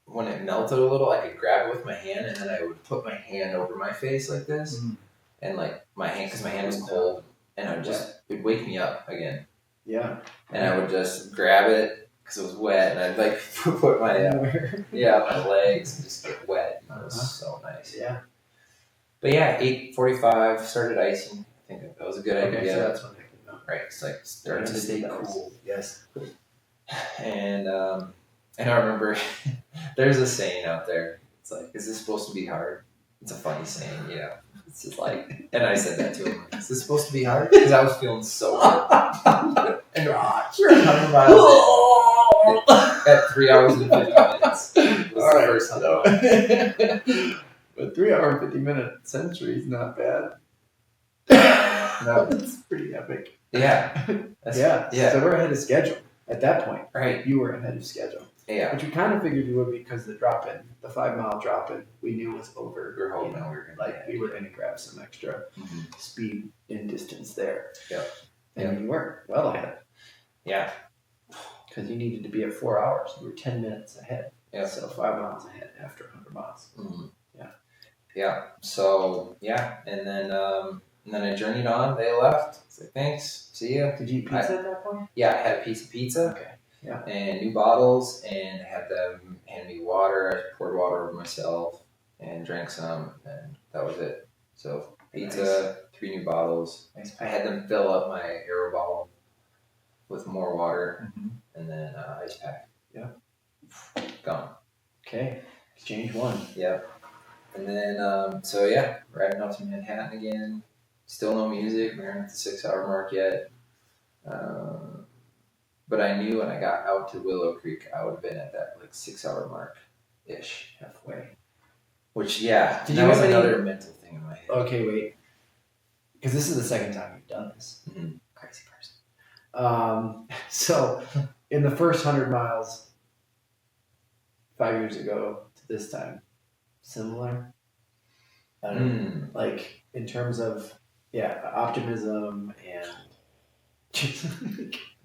when it melted a little, I could grab it with my hand and then I would put my hand over my face like this. And like my hand, because my hand was cold, and it would wake me up again. Yeah. And I would just grab it because it was wet, and I'd like put my my legs and just get wet. It was so nice. Yeah. But yeah, 8:45 started icing. I think that was a good idea. So that's when I can know. Right, it's like start to stay cool. Yes. And I remember there's a saying out there. It's like, is this supposed to be hard? It's a funny saying, It's just like, and I said that to him. Is this supposed to be hard? Because I was feeling so good. And we're 100 miles at 3 hours and 50 minutes. It was the first 100 miles. But 3 hour and 50 minute century is not bad. No, it's pretty epic. Yeah. So we're ahead of schedule at that point. Right. You were ahead of schedule. Yeah. Which we kind of figured you would because the 5 mile drop in, we knew was over. We were hoping we were going to grab some extra speed and distance there. Yeah. And you were well ahead. Yeah. Because you needed to be at 4 hours. You were 10 minutes ahead. Yeah. So 5 miles ahead after 100 miles. Mm-hmm. Yeah. Yeah. So, and then I journeyed on. They left. It's like, thanks. See ya. Did you eat pizza at that point? Yeah, I had a piece of pizza. Okay. Yeah. And new bottles, and I had them hand me water. I poured water over myself and drank some, and that was it. So pizza, 3 new bottles. Nice. I had them fill up my Aero bottle with more water, and then ice pack. Yeah. Gone. Okay. Exchange 1. Yep. And then, riding out to Manhattan again. Still no music. We aren't at the 6 hour mark yet. But I knew when I got out to Willow Creek, I would have been at that like 6 hour mark ish, halfway. Which, yeah, Did that you was have any- another mental thing in my head. Okay, wait. Because this is the second time you've done this. Mhm. Crazy person. So, in the first 100 miles, 5 years ago to this time, similar? I don't know. Like, in terms of, optimism and...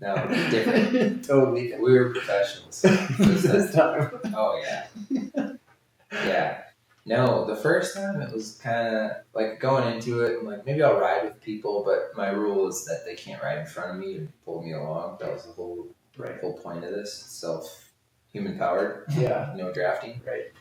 No, different. Totally different. We were professionals. This time. Oh, yeah. Yeah. No, the first time it was kind of like going into it, I'm like, maybe I'll ride with people, but my rule is that they can't ride in front of me and pull me along. That was the whole point of this. Human powered. Yeah. No drafting. Right.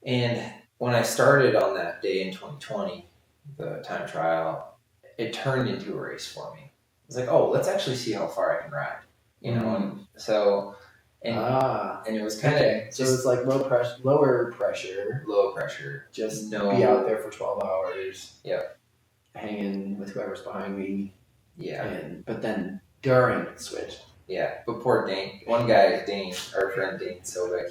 And when I started on that day in 2020, the time trial, it turned into a race for me. It's like, oh, let's actually see how far I can ride. You know, and so... And it was kind of so it's like lower pressure. Low pressure. Just be out there for 12 hours. Yep. Hanging with whoever's behind me. Yeah. But then during it switched. Yeah. But poor Dane. One guy, Dane, our friend Dane Sobek,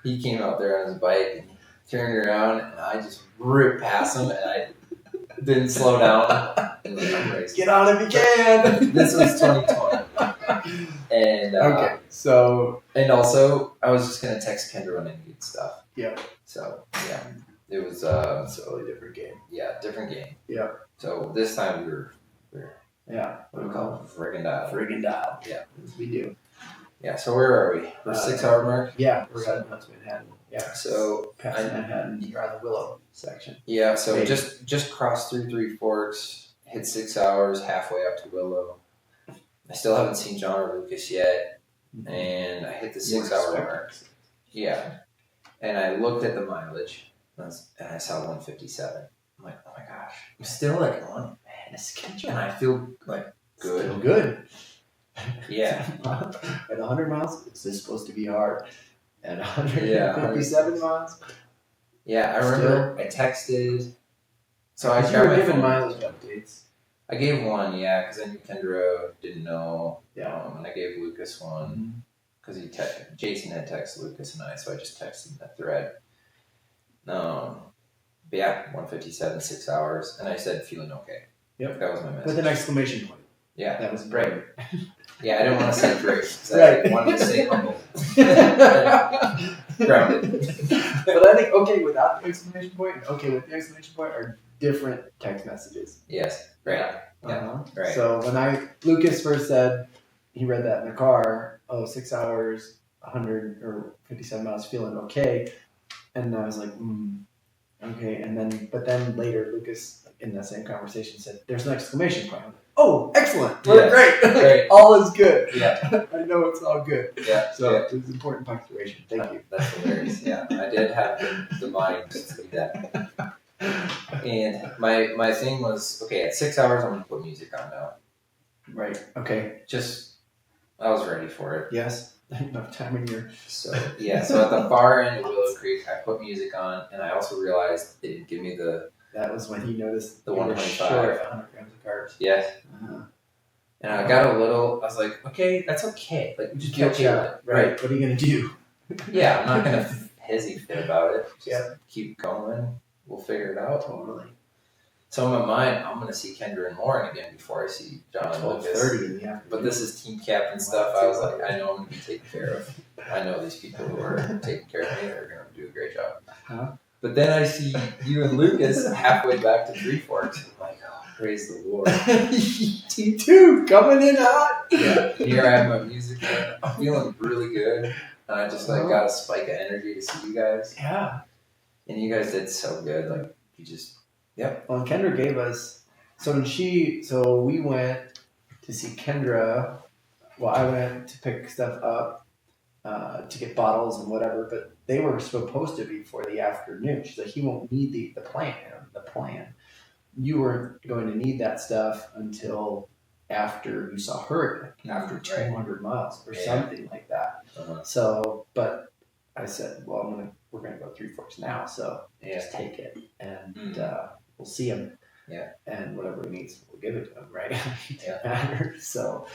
he came out there on his bike and he turned around and I just ripped past him and I didn't slow down. And Get on if you can. This was 2020. And okay, so and also I was just gonna text Kendra when I needed stuff. Yeah. So yeah, it was it's a totally different game. Yeah, different game. Yeah. So this time we were what do we call it? Friggin' dial. Friggin' dial. Yeah, we do. Yeah. So where are we? We're 6 hour mark. Yeah, we're heading up to Manhattan. Yeah. So past Manhattan, you're on the Willow section. Yeah. So just crossed through Three Forks, hit 6 hours, halfway up to Willow. I still haven't seen John or Lucas yet, and I hit the 6 hour mark. Yeah, and I looked at the mileage, and I saw 157. I'm like, oh my gosh, I'm still like on, man, it's schedule, and I feel like good. Still good. Yeah. At 100 miles, it's just supposed to be hard. At 157 miles. Yeah, I remember I texted. So I you were given mileage updates. I gave one, because I knew Kendra didn't know. Yeah. And I gave Lucas one because Jason had texted Lucas and I, so I just texted him that thread. But yeah, 157, 6 hours, and I said feeling okay. Yep. That was my message. With an exclamation point. Yeah. That was great. Yeah, I didn't want to say great. Right. I wanted to say humble. Grounded. But I think okay without the exclamation point and okay with the exclamation point are different text messages. Yes. Right. Yeah. Right. So when Lucas first said he read that in the car, 6 hours, 100 or 57 miles, feeling okay, and I was like, okay. But then later Lucas in that same conversation said, "There's an exclamation point." I'm like, oh, excellent! We're great. All is good. Yeah. I know it's all good. Yeah. So it was important punctuation. Thank you. That's hilarious. Yeah, I did have the mind to do that. And my thing was, okay, at 6 hours, I'm going to put music on now. Right. Okay. I was ready for it. Yes. Enough time in your... So at the far end of Willow Creek, I put music on, and I also realized it didn't give me the... That was when he noticed the 125. Short 100 grams of carbs. Yes. And I got I was like, okay, that's okay. Like, just be okay with it. Right. What are you going to do? Yeah, I'm not going to hesitate about it. Just keep going. We'll figure it out. Totally. So in my mind, I'm going to see Kendra and Lauren again before I see John and Lucas. 12:30 in the afternoon. But this is team captain stuff. I was like, I know I'm going to be taken care of. I know these people who are taking care of me are going to do a great job. But then I see you and Lucas halfway back to Three Forks. I'm like, oh, praise the Lord. T2 coming in hot. Yeah. Here I have my music in. I'm feeling really good. And I just got a spike of energy to see you guys. Yeah. And you guys did so good. Like, you just, yep. Well, Kendra gave us, so we went to see Kendra. Well, I went to pick stuff up to get bottles and whatever, but they were supposed to be for the afternoon. She's like, he won't need the plan. You weren't going to need that stuff until after you saw her, after 200 miles or something like that. So, but I said, well, we're gonna go Three Forks now, so just take it and we'll see him. Yeah. And whatever he needs, we'll give it to him, right? It Yeah. doesn't matter. So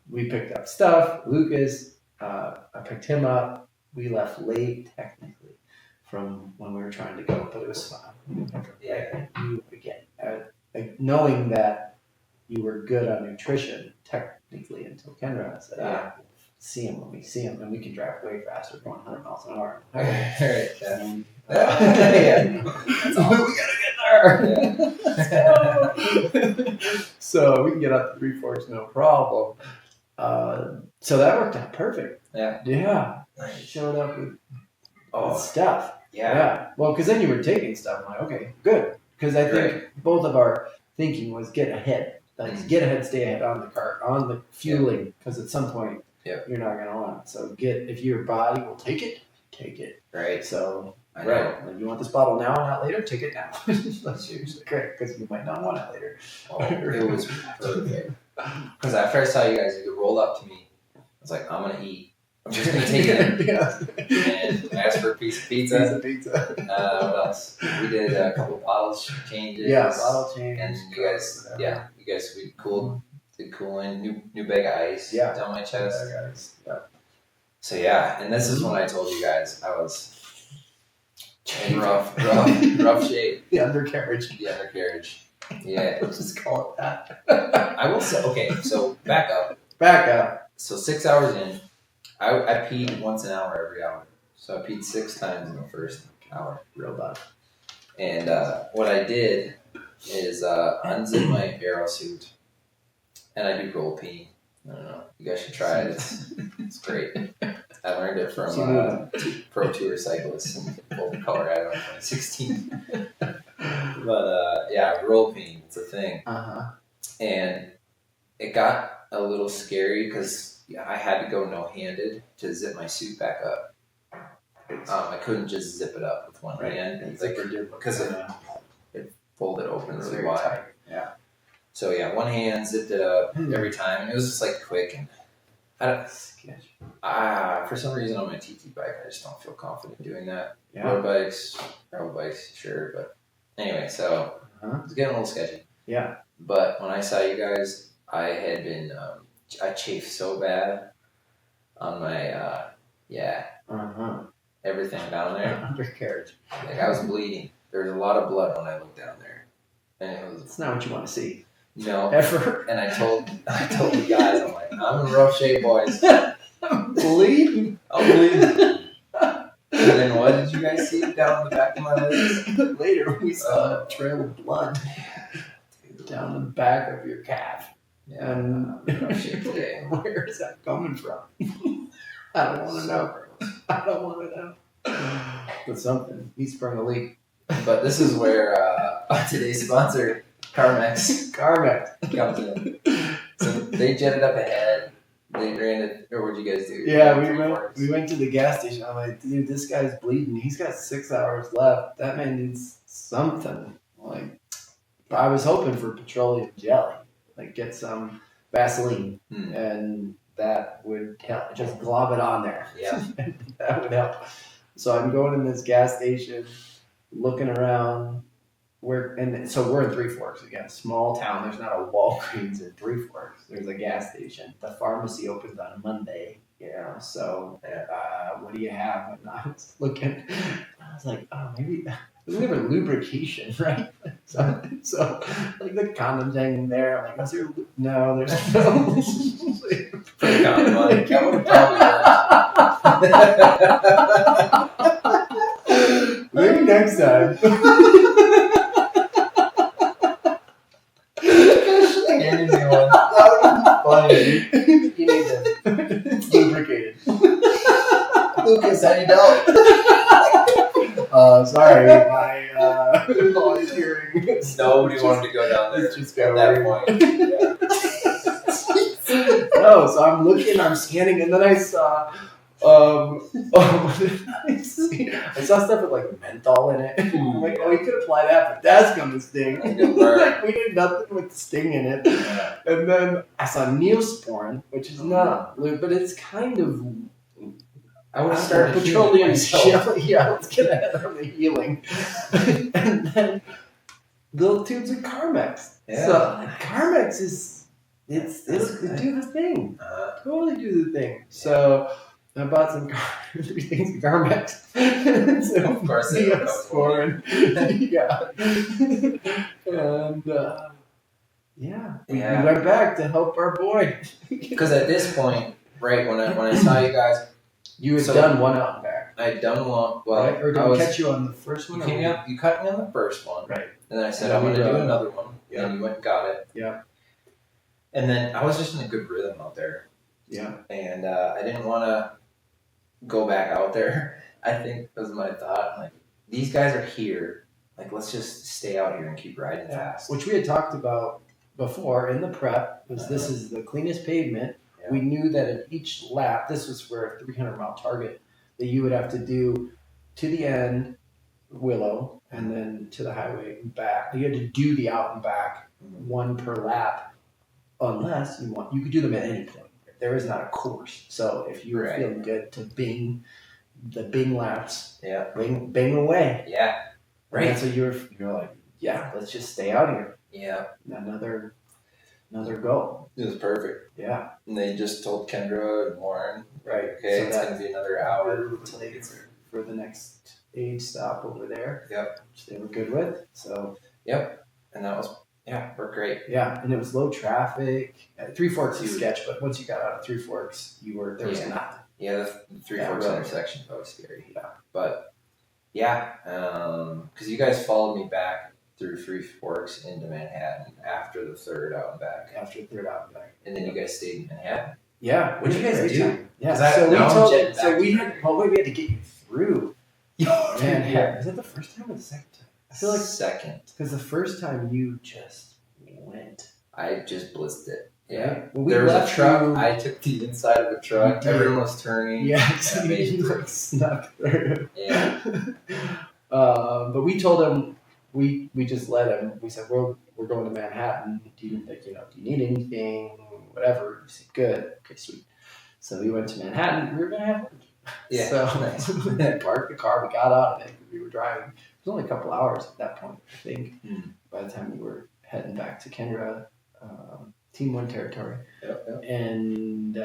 we picked up stuff. Lucas, I picked him up. We left late, technically, from when we were trying to go, but it was fun. Yeah. You, again, knowing that you were good on nutrition, technically, until Kendra said, see him when we see him, and we can drive way faster, going 100 miles an hour. All right. Yeah. That's all we gotta get there. Yeah. So we can get up to Three Forks, no problem. So that worked out perfect. Yeah. Yeah. I showed up with stuff. Yeah. Well, because then you were taking stuff. I'm like, okay, good. Because I think both of our thinking was get ahead. Like, get ahead, stay ahead on the cart, on the fueling. Because at some point, you're not going to want it. So if your body will take it, take it. Right. So, like, you want this bottle now, not later? Take it now. That's usually great because you might not want it later. Oh, it was perfect. Because after I saw you guys, you rolled up to me. I was like, I'm going to eat. I'm just going to take it. And ask for a piece of pizza. What else? We did a couple of bottles changes. Yeah, bottle change. And you guys, we did cooling, new bag of ice down my chest. So and this is when I told you guys I was in rough shape. The undercarriage. Yeah. Let's just call it that. I will say, okay, so back up. So 6 hours in, I peed once an hour every hour. So I peed 6 times in the first hour. Real bad. And what I did is unzip my aero suit, and I do roll pee. I don't know. You guys should try it. It's great. I learned it from pro tour cyclists in Boulder, Colorado in 2016. But roll pee, it's a thing. And it got a little scary because I had to go no-handed to zip my suit back up. I couldn't just zip it up with one hand because it folded open really wide. Tight. Yeah. So one hand zipped it up every time, and it was just like quick. And for some reason on my TT bike, I just don't feel confident doing that. Road bikes, gravel bikes, sure, but anyway, so it was getting a little sketchy. Yeah. But when I saw you guys, I had been I chafed so bad on my everything down there. Undercarriage. Like I was bleeding. There was a lot of blood when I looked down there, and it's not what you want to see. No. Ever. And I told the guys, I'm like, I'm in rough shape, boys. I'm bleeding. And then what did you guys see down the back of my legs? Later, we saw a trail of blood down the back of your calf. Yeah. And where is that coming from? I don't want to know. I don't want to know. But something. He sprung a leak. But this is where today's sponsor, Carmex comes in. So they jetted up ahead. They ran it, or what'd you guys do? Yeah, we went to the gas station. I'm like, dude, this guy's bleeding. He's got 6 hours left. That man needs something. Like, I was hoping for petroleum jelly. Like, get some Vaseline, and that would help. Just glob it on there. Yeah. That would help. So I'm going in this gas station, looking around. We're in Three Forks again, small town. There's not a Walgreens in Three Forks. There's a gas station. The pharmacy opens on Monday, so what do you have? And I was looking, I was like, oh, maybe there's never lubrication, right? So like the condoms hanging there. I'm like, is there? No, there's no. Pretty common money. Maybe next time. Funny. You need to lubricate it. Lucas, how you doing? Sorry, my volunteering. Nobody wanted to go down there. Just at that point. Yeah. No, so I'm looking, I'm scanning, and then I saw. What did I see? I saw stuff with like menthol in it. I'm like, you could apply that, but that's gonna sting. Like, we did nothing with sting in it. Yeah. And then I saw Neosporin, which is not, but it's kind of. I would start petroleum jelly. Yeah, let's get ahead on the healing. And then little tubes of Carmex. Yeah. So Carmex it'll do the thing. Totally do the thing. So I bought some things of Carmex. So Of course, PS4 and yeah. And we went back to help our boy. Because at this point, right when I saw you guys, you had done one out and back. I had done one. Well, right? Or did I catch you on the first one? You cut me on the first one, right? And then I said I'm going to do another one. Yeah. And you went and got it. Yeah. And then I was just in a good rhythm out there. Yeah. And I didn't want to go back out there. I think was my thought. Like, these guys are here. Like, let's just stay out here and keep riding fast. Which we had talked about before in the prep. This is the cleanest pavement. Yeah. We knew that at each lap, this was for a 300-mile target, that you would have to do to the end, Willow, and then to the highway and back. You had to do the out and back, one per lap, unless you could do them at any point. There is not a course. So if you were feeling good to bing the bing laps, bing away. Yeah. Right. And so you're like, yeah, let's just stay out here. Yeah. Another go. It was perfect. Yeah. And they just told Kendra and Warren, right? Okay, so it's going to be another hour until they get for the next aid stop over there. Yep. Which they were good with. So. Yep. And that was worked great. Yeah, and it was low traffic. Three Forks is sketch, but once you got out of Three Forks, there was nothing. Yeah, the Three Forks intersection was scary. Yeah, but because you guys followed me back through Three Forks into Manhattan after the third out and back. And then you guys stayed in Manhattan. Yeah, what did you guys do? Yeah, we had to get you through Manhattan. Is that the first time or the second time? I feel like second. Because the first time you just went. I just blitzed it. Yeah. Right? Well, there was a truck. I took the inside of the truck. Everyone was turning. Yeah, so you snuck through. Yeah. But we told him, we just let him. We said, we're going to Manhattan. Do you need anything? Whatever. He said, good. Okay, sweet. So we went to Manhattan. We were going to have lunch. Yeah. So nice. We parked the car. We got out of it. We were driving. It was only a couple hours at that point, I think, by the time we were heading back to Kendra, Team 1 territory. Yep. And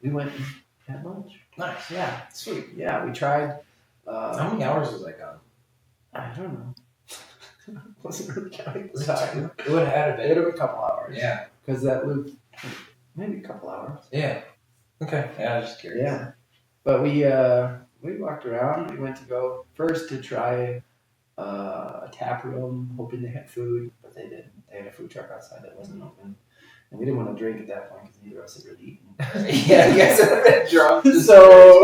we went and had lunch. Nice. Yeah. Sweet. Yeah, we tried. How many hours was I gone? I don't know. Wasn't really counting the time. It would have been a couple hours. Yeah. Because that loop, maybe a couple hours. Yeah. Okay. Yeah, I was just curious. Yeah. But we walked around. We went to go first to try a tap room, hoping they had food, but they didn't. They had a food truck outside that wasn't open. And we didn't want to drink at that point because neither of us had really eaten. Yeah, you guys have been drunk. So,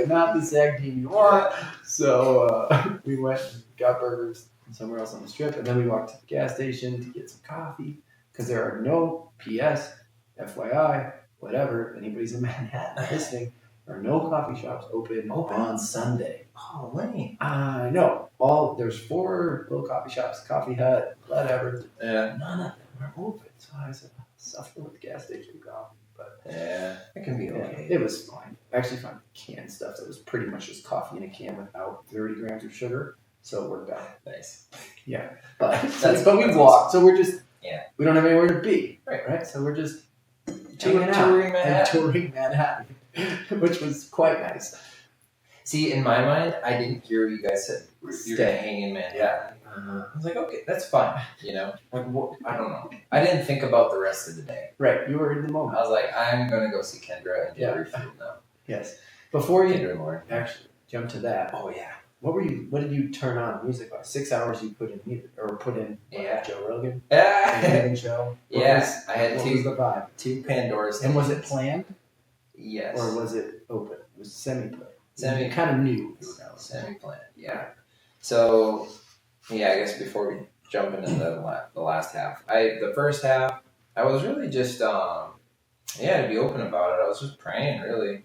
not the SAG team you want. So, we went and got burgers somewhere else on the strip. And then we walked to the gas station to get some coffee because there are no PS, FYI, whatever, anybody's in Manhattan listening. There are no coffee shops open on Sunday. Oh, lame. No. There's 4 little coffee shops, Coffee Hut, whatever. Yeah. None of them are open. So I said, I'll suffer with gas station coffee. But yeah, it can be okay. It was fine. I actually found canned stuff that was pretty much just coffee in a can without 30 grams of sugar. So it worked out. Nice. Yeah. But we walked. So we're just, we don't have anywhere to be. Right. So we're just touring Manhattan, which was quite nice. See, in my mind, I didn't hear what you guys said. You're going to hang in Manhattan. Yeah. I was like, okay, that's fine. Like, I don't know. I didn't think about the rest of the day. Right, you were in the moment. I was like, I'm going to go see Kendra and get her food now. Yes. Before you actually jump to that. Oh yeah. What did you turn on music like? 6 hours you put in music or put in Joe Rogan? TrainAnything Show. Yes, I had what was the vibe? 2 Pandora's. And was it planned? Yes. Or was it open? It was semi-planned. You kind of knew. Semi-planned. Yeah. So, I guess before we jump into the last half, the first half, I was really just to be open about it. I was just praying really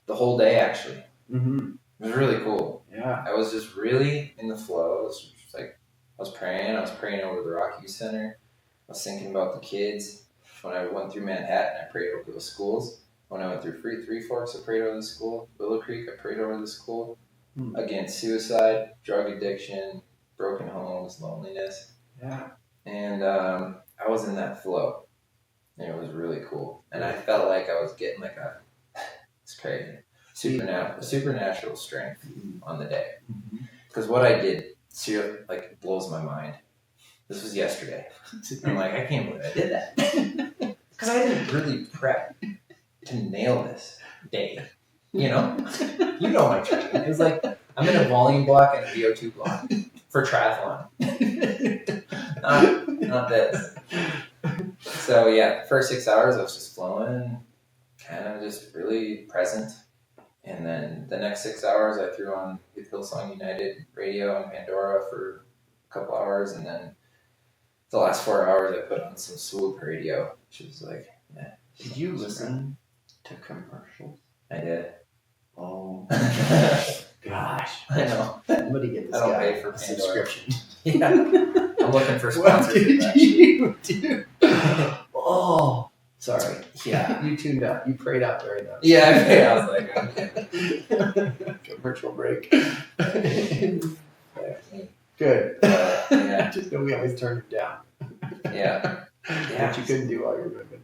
the whole day actually. Mm-hmm. It was really cool. Yeah. I was just really in the flow. It was just like I was praying over the Rock Youth Center. I was thinking about the kids. When I went through Manhattan, I prayed over the schools. When I went through Three Forks, I prayed over the school. Willow Creek, I prayed over the school. Against suicide, drug addiction, broken homes, loneliness. Yeah. And I was in that flow. And it was really cool. And I felt like I was getting like it's crazy, supernatural strength on the day. Because what I did, like, it blows my mind. This was yesterday. I'm like, I can't believe I did that. Because I didn't really prep to nail this day. You know my training. It was like, I'm in a volume block and a VO2 block for triathlon. Not this. So yeah, first 6 hours I was just flowing, kind of just really present. And then the next 6 hours I threw on with Hillsong United radio and Pandora for a couple hours, and then the last 4 hours I put on some Swoop radio, which was like, yeah. Did you listen to commercials? I did. Oh gosh. I know. Somebody get this I don't guy pay for a Pandora. subscription. Yeah. I'm looking for What sponsors. did you do? Oh, sorry. Yeah, you tuned out. You prayed out very much. Yeah, I was like, okay. Commercial break. Good. Yeah. Just know we always turned it down. Yeah. Which you couldn't do while you were moving.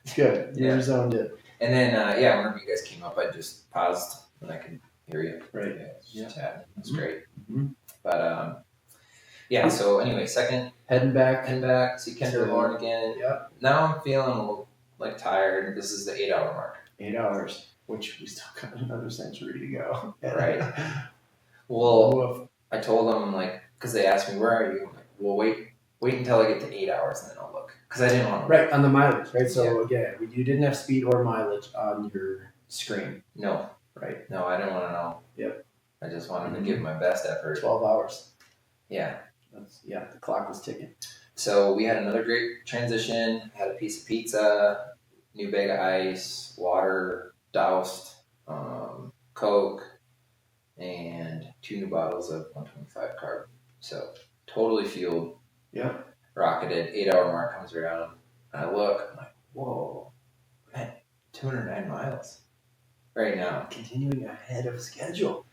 It's good. You were zoned in. And then, whenever you guys came up, I just paused and I could hear you. Right. Just chatting. It was great. Mm-hmm. But, so anyway, Heading back. see Kendra Lauren again. Yep. Now I'm feeling a little, like, tired. This is the 8 hour mark. 8 hours, which we still got another century to go. Right. Well, I told them, like, because they asked me, where are you? I'm like, well, wait until I get to 8 hours and then I'll look. Because I didn't want to. Right, on the mileage, right? So again, you didn't have speed or mileage on your screen. No. Right. No, I didn't want to know. Yep. I just wanted to give my best effort. 12 hours. Yeah. The clock was ticking. So we had another great transition. Had a piece of pizza, new bag of ice, water, doused, Coke, and 2 new bottles of 125 carb. So totally fueled. Yeah. Rocketed. 8 hour mark comes around. And I look. I'm like, whoa, man, 209 miles right now. Continuing ahead of schedule.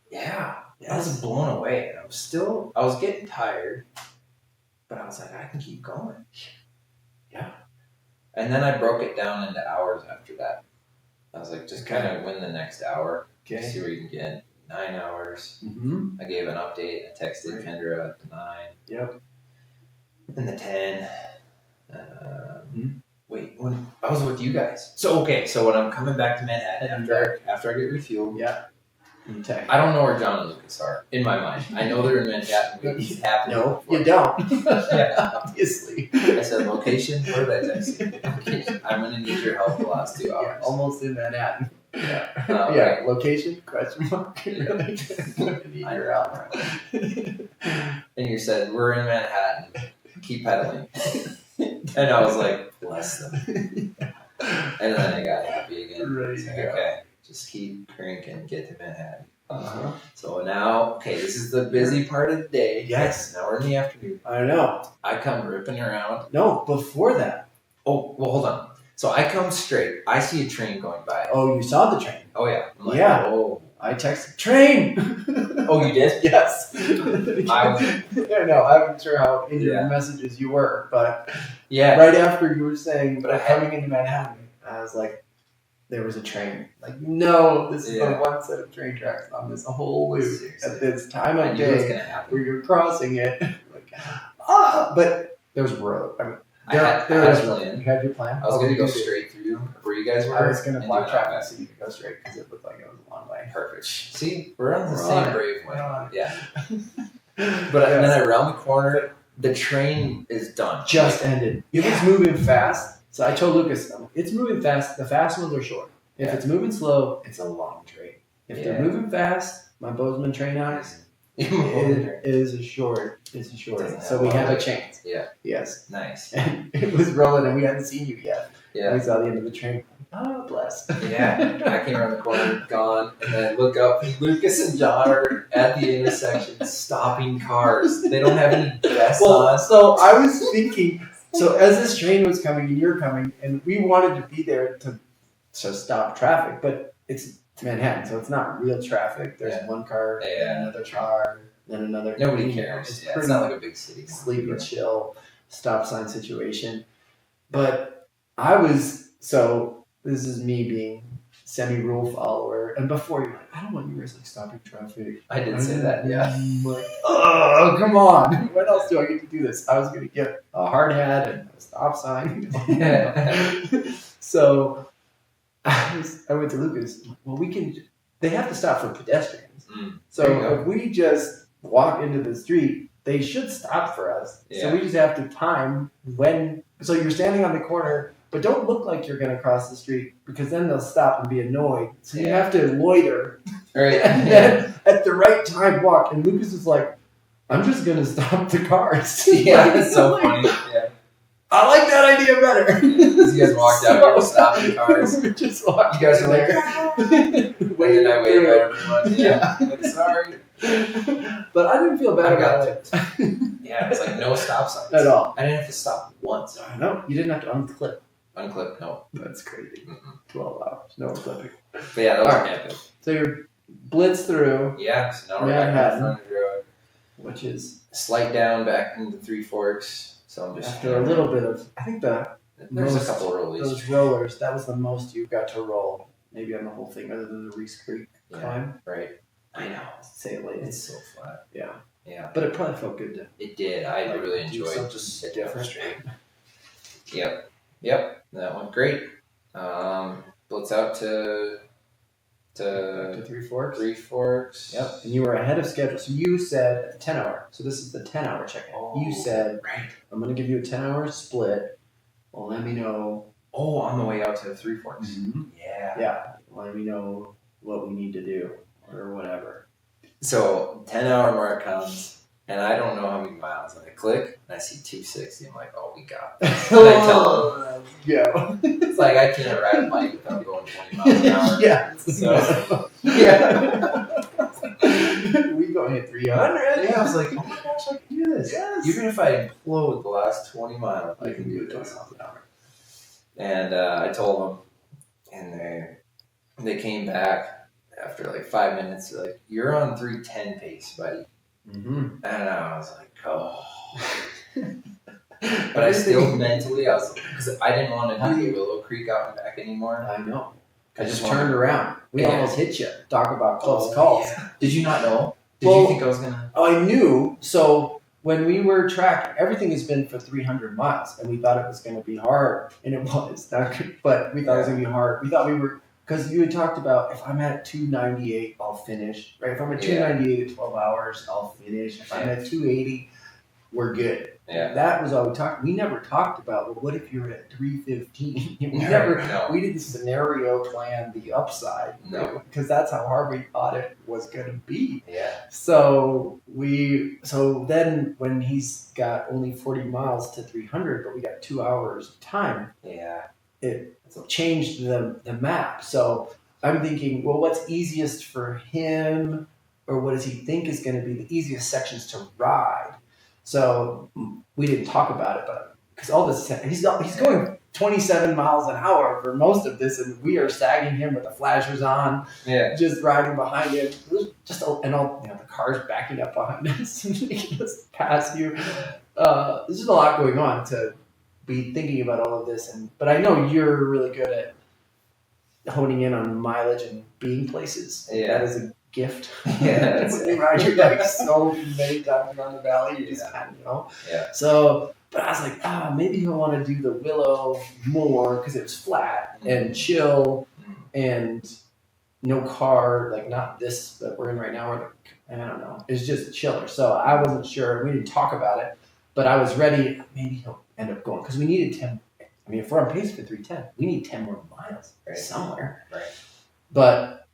Yeah. I was blown away. And I was getting tired, but I was like, I can keep going. Yeah. And then I broke it down into hours after that. I was like, just kind of win the next hour. Okay. See where you can get. 9 hours. Mm-hmm. I gave an update. I texted Kendra at the 9. Yep. And the 10. Wait, when I was with you guys. So when I'm coming back to Manhattan after I get refueled. Yeah. I don't know where John and Lucas are in my mind. I know they're in Manhattan. It's happening. No, you don't. Yeah. Obviously. I said location. What did I text you? Location. I'm gonna need your help the last 2 hours. Yeah, almost in Manhattan. Yeah. Right. Location? Question mark. You're out. And you said we're in Manhattan. Keep pedaling. And I was like, bless them. And then I got happy again. Ready to go. Okay, just keep cranking, get to Manhattan. Uh-huh. So now, this is the busy part of the day. Yes. Now we're in the afternoon. I know. I come ripping around. No, before that. Oh, well, hold on. So I come straight. I see a train going by. Oh, you saw the train. Oh, yeah. I'm like, Yeah. Oh. I texted, train! Oh, you did? Yes. I know. I'm not sure how in your Yeah. messages you were, but Yeah. right after you were saying, But I coming into Manhattan, I was like, there was a train. Like, no, this is the one set of train tracks on this whole loop. Seriously. At this time I of knew it was day going to happen. where you're crossing it. Like, but there's road. I mean, I had a plan. You had your plan? I was going to go straight through where you guys were. I was going to and block do traffic that. so you could go straight because it looked like it was a long way. Perfect. See, we're on the We're same on it. brave way. We're on it. Yeah. But then I round the corner, the train is done. Just ended. It was moving fast. So I told Lucas, it's moving fast. The fast ones are short. If it's moving slow, it's a long train. If they're moving fast, my Bozeman train hours, it is a short. It's a short. So we have a chance. Yeah. Yes. Nice. And it was rolling and we hadn't seen you yet. Yeah. We saw the end of the train. Oh, bless. Yeah. I came around the corner, gone, and then I look up, and Lucas and John are at the intersection stopping cars. They don't have any vests on. So I was thinking, so as this train was coming and you're coming, and we wanted to be there to stop traffic, but it's Manhattan, so it's not real traffic. There's one car and another car then another. Nobody cares. It's not like a big city. Sleepy, chill, stop sign situation. But I was, so this is me being semi-rule follower. And before you're like, I don't want you guys like stopping traffic. I did say that, yeah. I'm like, oh, come on. When else do I get to do this? I was going to get a hard hat and a stop sign. So I went to Lucas. Well, they have to stop for pedestrians. So if we just walk into the street, they should stop for us. Yeah. So we just have to time when. So you're standing on the corner, but don't look like you're going to cross the street because then they'll stop and be annoyed. So you have to loiter. Right. And then at the right time walk. And Lucas is like, I'm just going to stop the cars. Yeah, that's so funny. Yeah. I like that idea better. You guys walked out, you were stopping cars. We just walked. You guys are like, wait, and I waved at everyone. Yeah, like, sorry. But I didn't feel bad about it. Yeah, it's like no stop signs at all. I didn't have to stop once. No, you didn't have to unclip. Unclip, no. That's crazy. 12 hours, no unclipping. But yeah, that was epic. So you're blitz through. Yeah, so now we're back on the front road, which is slight down back into Three Forks. So I'm just after a little bit of, I think there's a couple of rollies. Those rollers, that was the most you got to roll, maybe on the whole thing, other than the Reese Creek climb. Right. I know. Say it later. It's so flat. Yeah. Yeah. But it probably felt good to. It did. I really enjoyed it. Just different. Yep. That went great. Blitz out to Three Forks. Three Forks. Yep. And you were ahead of schedule. So you said at the 10 hour. So this is the 10 hour check-in. You said, right. I'm going to give you a 10 hour split. Well, let me know. Oh, on the way out to Three Forks. Mm-hmm. Yeah. Yeah. Let me know what we need to do or whatever. So 10 hour mark comes, and I don't know how many miles. And I click, and I see 260. I'm like, oh, we got this. And I tell them, yeah. It's like I can't ride a bike without going 20 miles an hour. Yeah. So, yeah. We go hit 300. Yeah, I was like, oh my gosh, I can do this. Yes. Even if I implode the last 20 miles, I can do it 20 miles an hour. And I told them, and they came back after like 5 minutes. They're like, you're on 310 pace, buddy. Mm-hmm. And I was like, oh. But I still mentally, because I didn't want to do Willow Creek out and back anymore. I know. I just turned around. We almost hit you. Talk about close calls. Yeah. Did you not know? Did you think I was going to? I knew. So when we were tracking, everything has been for 300 miles, and we thought it was going to be hard, and it was. But we thought it was going to be hard. We thought we were, because you had talked about, if I'm at 298, I'll finish. Right? If I'm at 298 at 12 hours, I'll finish. If I'm at 280, we're good. Yeah. That was all we talked. We never talked about, well, what if you're at 315? We didn't scenario plan the upside. No. Because that's how hard we thought it was going to be. Yeah. So then when he's got only 40 miles to 300, but we got 2 hours of time. Yeah. It changed the map. So I'm thinking, well, what's easiest for him, or what does he think is going to be the easiest sections to ride? So we didn't talk about it, but because all this, he's going 27 miles an hour for most of this, and we are sagging him with the flashers on, just riding behind him. It was just the cars backing up behind us and making us pass you. There's just a lot going on to be thinking about all of this, but I know you're really good at honing in on mileage and being places. Yeah. That is a gift. Yeah. When you ride your bike so many times around the valley, you just kind of, Yeah. So, but I was like, maybe he'll want to do the Willow more because it was flat and chill and no car, like not this that we're in right now, or I don't know. It's just chiller. So I wasn't sure. We didn't talk about it, but I was ready. Maybe he'll end up going because we needed 10. I mean, if we're on pace for 310, we need 10 more miles somewhere. Right. But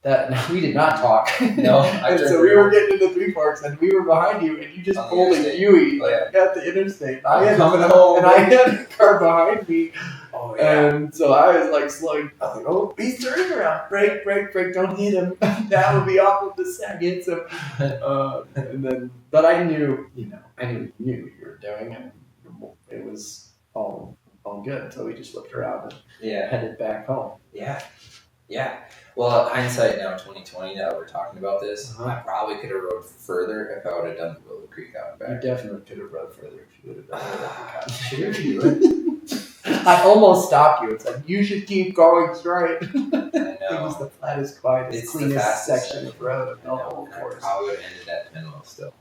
we did not talk. No, so we were getting into Three Forks, and we were behind you, and you just pulled a Yui at the interstate. I coming home, and I had a car behind me. Oh yeah. And so I was like slowing. I was like, "Oh, he's turning around! Brake! Don't hit him! That would be awful to sag hits him." And then, but I knew, you knew what you were doing, and it was all good. So we just flipped around and headed back home. Yeah. Yeah. Well, hindsight now, 2020, now that we're talking about this, Uh-huh. I probably could have rode further if I would have done the Willow Creek out and You back. definitely could have rode further if you would have done it. Should we do it? I almost stopped you. It's like, you should keep going straight. I It know. was the flattest, quietest, It's the cleanest fastest section of road of I the know. whole And I course. probably would have ended at Penwell still.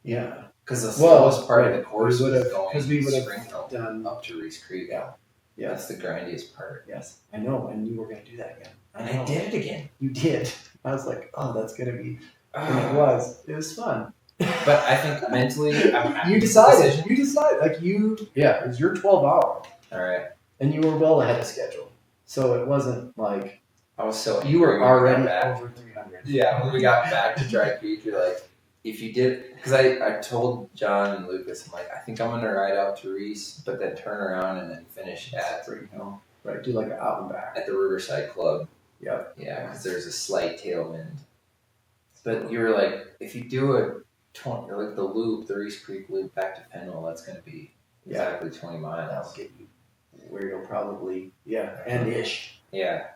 Yeah. Because the slowest part of right. the course We was would've- going 'cause we would've Spring Hill done- up to Reese Creek. Yeah. Yeah. That's the grindiest part. Yes. I know. And you were going to do that again. And I did it again. You did. I was like, oh, that's going to be. And it was. It was fun. But I think mentally, I'm happy You with the decided. decision. You decided. Like, it was your 12 hour. All right. And you were well ahead of schedule. So it wasn't like. I was so You were angry when we already got back. over 300. Yeah, when we got back to Dry Creek, you're like, if you did, because I told John and Lucas, I'm like, I think I'm going to ride out to Reese, but then turn around and then finish at Right. Do like an out and back. the Riverside Club. Yep. Yeah, because there's a slight tailwind. But you were like, if you do a 20, or like the loop, the Reese Creek loop back to Penwell, that's going to be exactly 20 miles. That'll get you where you'll probably, and ish. Yeah.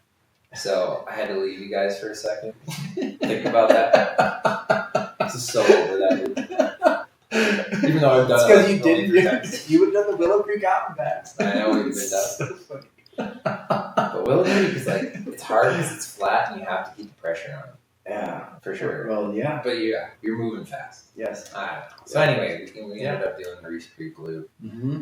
So I had to leave you guys for a second. Think about that. This is so over that loop. Even though I've done It's it. because like you 23 didn't. times. You would have done the Willow Creek out and backs. I know we've been done. So funny. But Willow Creek is like, it's hard because it's flat and you have to keep the pressure on it. Yeah. For sure. Well, yeah. But yeah, you're moving fast. Yes. I don't know. So anyway, we ended up doing the Reese Creek loop. Mm-hmm.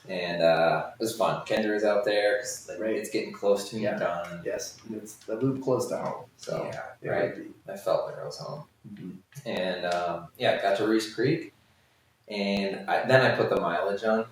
And it was fun. Kendra was out there because Right. it's getting close to being Yeah. done. Yes. And it's the loop close to home. So, it right. would be. I felt like I was home. Mhm. And got to Reese Creek. And then I put the mileage on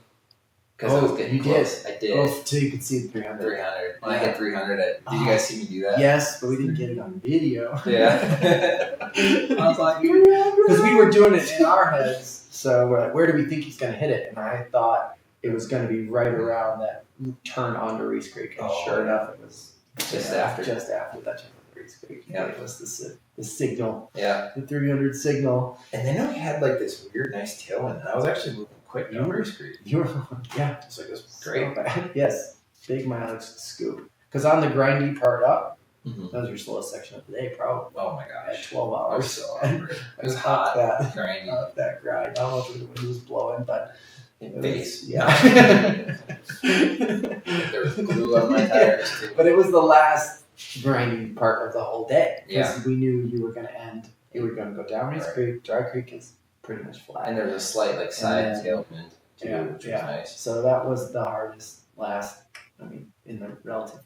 because I was getting you close. did. I did. Oh, so you could see the 300. 300. When I Yeah. hit 300, did you guys see me do that? Yes, but we didn't get it on video. Yeah. I was like, Because we were doing it in our heads. So we're like, where do we think he's going to hit it? And I thought it was going to be right around that turn onto Reese Creek. And Oh, sure enough, it was Just after. Just after that turn onto Reese Creek. Yeah. It was the signal, Yeah. the 300 signal. And then we had like this weird, nice tailwind. And I was actually moving quick down Reese Creek. You were, yeah. It's like, this was great. Yes, big mileage scoop. Because on the grindy part up, Mhm. that was your slowest section of the day, probably. Oh my At gosh. 12 I hours. was so hungry. It was Up hot. that, Grindy. up that grind. I don't know if the wind was blowing, but it was, Face. yeah. There was glue on my tires too. But it was the last grinding part of the whole day. Yeah. Because we knew you were going to end, you were going to go down Reese Right. Creek. Dry Creek is pretty much flat. And there was a slight like side And then- tailwind too, Yeah, which was yeah. nice. So that was the hardest in the relative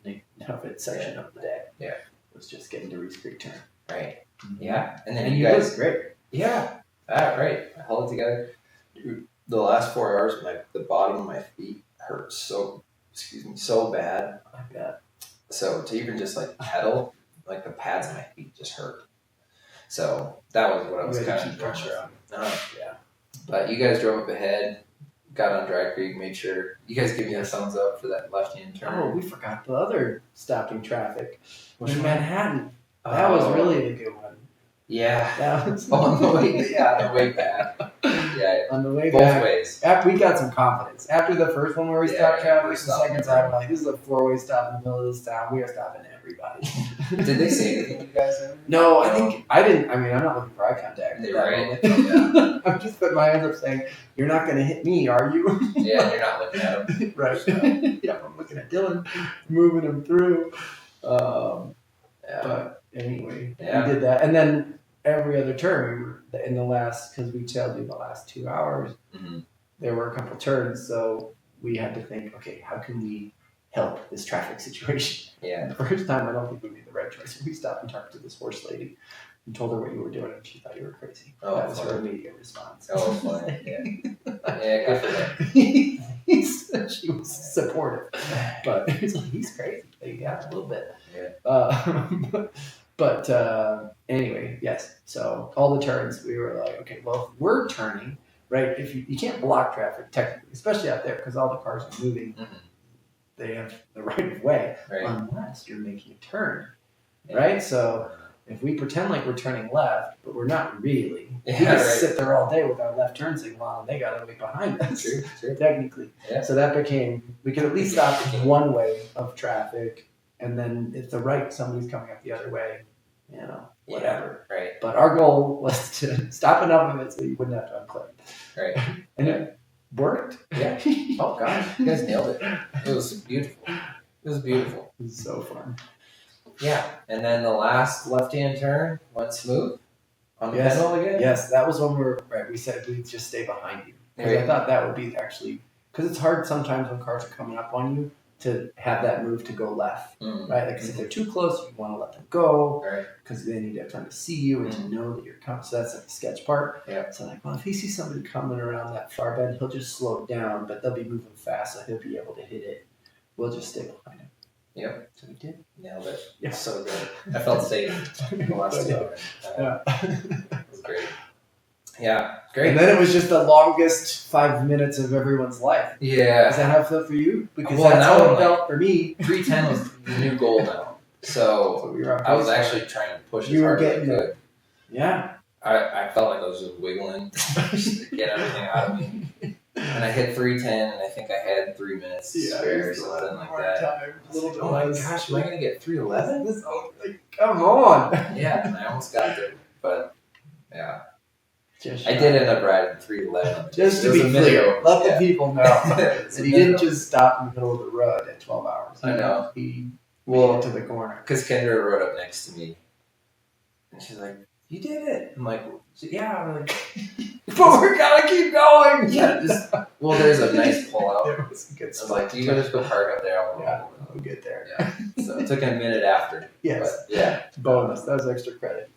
of it section of the day. Yeah. Was just getting to Reese Creek turn. Right. Yeah. And then And you you guys did great. Yeah. Right. I held it together. Dude, the last 4 hours, the bottom of my feet hurt so bad. I bet. So to even just like pedal, like the pads on my feet just hurt. So that was what I was You had to kind of keep pressure on. Yeah. But you guys drove up ahead, got on Dry Creek, made sure you guys give me a thumbs up for that left-hand turn. Oh, we forgot the other stopping traffic Which in one? Manhattan. That was really the good one. Yeah. That was On the way, on the way back. Yeah. on the way Both back. ways. We got some confidence. After the first one where we stopped Yeah, traffic, we the stopped second time, we're like, this is a 4-way stop in the middle of this town. We are stopping everybody. Did they say anything to you guys? No, I think I didn't. I mean, I'm not looking for eye contact. They at that right. moment. I'm just putting my hands up saying, you're not going to hit me, are you? Yeah, you're not looking at them. Right. Yeah, I'm looking at Dylan, moving him through. Yeah. But anyway, Yeah. we did that. And then every other turn, we were in the last, because we tailed you the last 2 hours, Mhm. there were a couple turns. So we had to think, okay, how can we help this traffic situation? Yeah. And the first time, I don't think we made the right choice. We stopped and talked to this horse lady and told her what you were doing, and she thought you were crazy. Oh, that was her funny. immediate response. Oh, funny. Yeah. Yeah, good for them. She was supportive, but it's like, he's crazy. Like, yeah, a little bit. Yeah. Anyway, yes. So all the turns, we were like, okay, well, if we're turning, right? If you can't block traffic technically, especially out there, because all the cars are moving. Mhm. They have the right of way, Right. unless you're making a turn, Yeah. right? So if we pretend like we're turning left, but we're not really, we Yeah, just right. sit there all day with our left turn signal on, and they got to wait behind us. True. Technically. Yeah. So that became, we could at least stop one way of traffic and then if the right somebody's coming up the other way, whatever. Yeah, right. But our goal was to stop enough of it so you wouldn't have to unclip. Right. And it worked. Yeah. Oh gosh, you guys nailed it. It was beautiful. It was beautiful. It was so fun. Yeah, and then the last left-hand turn went smooth on the pedal again. Yes, that was when we said we'd just stay behind you. Because I thought that would be actually, because it's hard sometimes when cars are coming up on you to have that move to go left, right? Like, if they're too close, you want to let them go, right? Because they need to have time to see you and to know that you're coming. So that's like the sketch part. Yeah. So like, well, if he sees somebody coming around that far bend, he'll just slow down, but they'll be moving fast, so he'll be able to hit it. We'll just stay behind him. Yep. So we did. Nailed it. Yeah. So good. I felt safe the last 2 hours. It was great. Yeah, great. And then it was just the longest 5 minutes of everyone's life. Yeah. Is that how it felt for you? Because Well, that's now how I'm it felt for me. 310 was the new goal now. So we were I was actually trying to push You as were hard as I getting could. Yeah. I felt like I was just wiggling just to get everything out of me. And I hit 310, and I think I had 3 minutes to spare or something like that. Oh my gosh, am I going to get 311? Come on. Yeah, and I almost got there. But, yeah. Just I did end up riding 311. Just to be clear, let the people know that he didn't just stop in the middle of the road at 12 hours. I know. He went to the corner. Because Kendra rode up next to me, and she's like, "You did it." I'm like, "Yeah." I'm like, but we gotta keep going. Yeah, well, there's a nice pull out. It was a good I was like, "You guys go park up there." We'll get there. Yeah. So it took a minute after. Yes. But, yeah. Bonus. That was extra credit.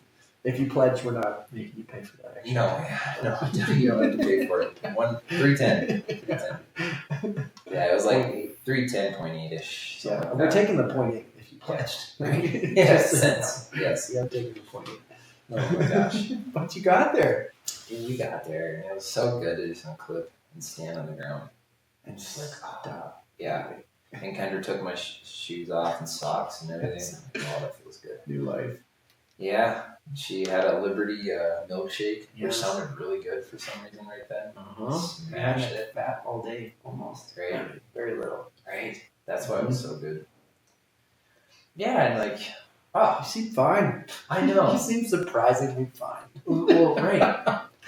If you pledge, we're not making you pay for that. No, you don't have to pay for it. 310. Yeah, it was like 310.8ish. Yeah, we're taking the 0.8 if you pledged. Right. Yeah, sense. Yes. Yeah, I'm taking the 0.8. Oh my gosh. But you got there. Yeah, we got there, and it was so good to just unclip and stand on the ground. And just like, stop. Yeah. And Kendra took my shoes off and socks and everything. Oh, that feels good. New life. Yeah. She had a Liberty milkshake, which sounded really good for some reason right then. Smashed it. Fat all day, almost. Right. Very little. Right. That's why it was so good. Yeah, and like, oh, you seem fine. I know. You seem surprisingly fine. Well, right.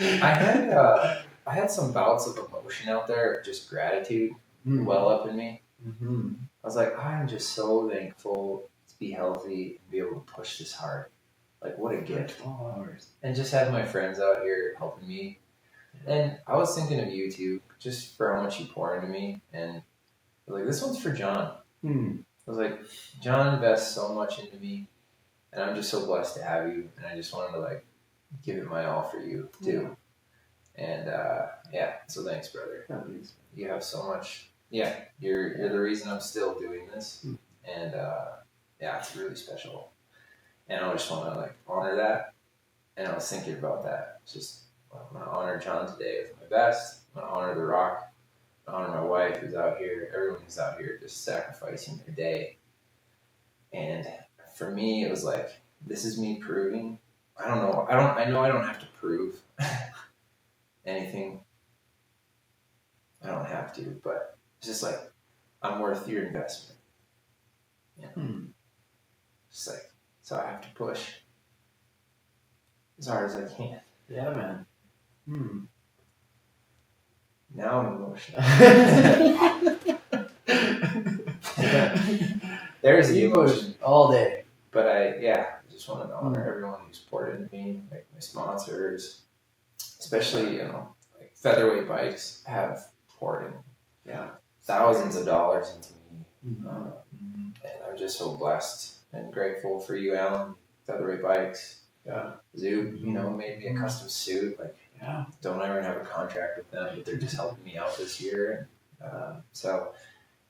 I had some bouts of emotion out there, just gratitude well up in me. Mm-hmm. I was like, I'm just so thankful to be healthy and be able to push this hard. Like, what a gift. 12 hours. And just have my friends out here helping me. And I was thinking of you too, just for how much you pour into me. And I was like, this one's for John. I was like, John invests so much into me, and I'm just so blessed to have you. And I just wanted to like give it my all for you too. And yeah, so thanks, brother. Thanks. You have so much. Yeah, you're the reason I'm still doing this. And yeah, it's really special. And I just want to like honor that. And I was thinking about that. It's just, I'm going to honor John today with my best. I'm going to honor The Rock. I'm going to honor my wife who's out here. Everyone who's out here just sacrificing their day. And for me, it was like, this is me proving. I don't know. I know I don't have to prove anything. I don't have to, but it's just like, I'm worth your investment. Yeah. Just like, so I have to push as hard as I can. Yeah, man. Now I'm emotional. There's the emotion all day. But I just want to honor everyone who's poured into me, like my sponsors, especially, like Featherweight Bikes have poured in, thousands of dollars into me. And I'm just so blessed and grateful for you, Alan. Featherweight Bikes. Yeah. Zoom, made me a custom suit. Like, don't ever have a contract with them, but they're just helping me out this year. So,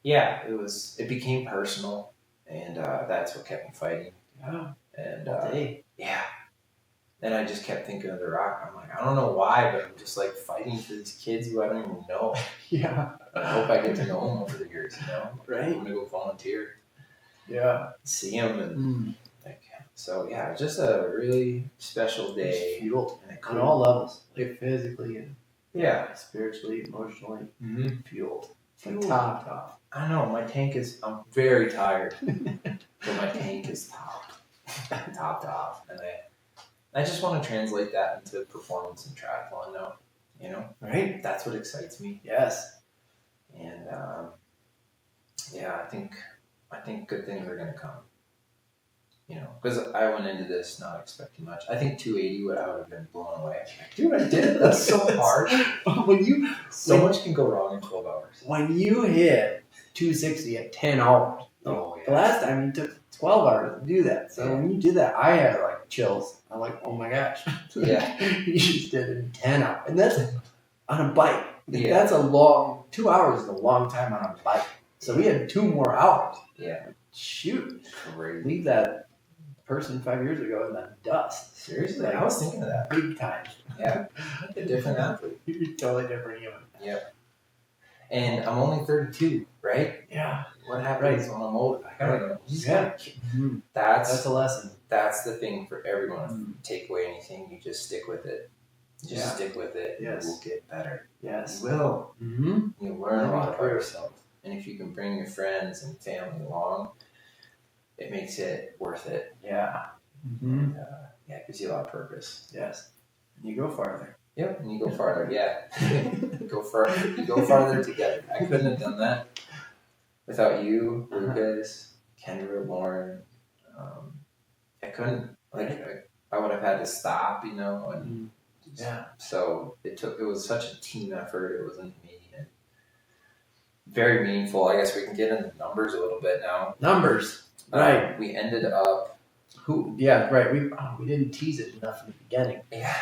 yeah, it became personal, and that's what kept me fighting. Yeah. And yeah. Then I just kept thinking of The Rock. I'm like, I don't know why, but I'm just like fighting for these kids who I don't even know. Yeah. I hope I get to know them over the years, Right. I'm gonna go volunteer. Yeah. See them and so yeah, just a really special day. Fueled on all levels, like physically and spiritually, emotionally. Fueled. Like top. I know my tank is. I'm very tired. but my tank is top, and I just want to translate that into performance in triathlon now. You know, Right? That's what excites me. Yes. And yeah, I think good things are gonna come. You know, because I went into this not expecting much. I think 280 I would have been blown away. Dude, I did. That's so hard. So much can go wrong in 12 hours. When you hit 260 at 10 hours, Oh, yeah. the last time you took 12 hours to do that. So when you did that, I had like chills. I'm like, oh my gosh. Yeah. You just did it in 10 hours. And that's on a bike. Yeah. That's a long, 2 hours is a long time on a bike. So we had 2 more hours. Yeah. Shoot. Crazy. Leave that person 5 years ago in the dust. Seriously, Like, I was thinking of that. Big time. Yeah. Like a different athlete. You're totally different human. Yep. And I'm only 32, right? Yeah. What happens when I'm old? I gotta know. Mm-hmm. That's a lesson. That's the thing for everyone. If you take away anything, you just stick with it. Just stick with it. Yes. You will get better. Yes. You will. Mm-hmm. You'll learn a lot about yourself. And if you can bring your friends and family along, it makes it worth it. Yeah. Mm-hmm. And, it gives you a lot of purpose. Yes. And you go farther. Yep, and you go farther. Yeah. You go farther together. I couldn't have done that without you, Lucas, Kendra, Lauren. I couldn't. I would have had to stop, and So it was such a team effort. It wasn't me. And very meaningful. I guess we can get into numbers a little bit now. Numbers. Right. We ended up. Right. We didn't tease it enough in the beginning. Yeah.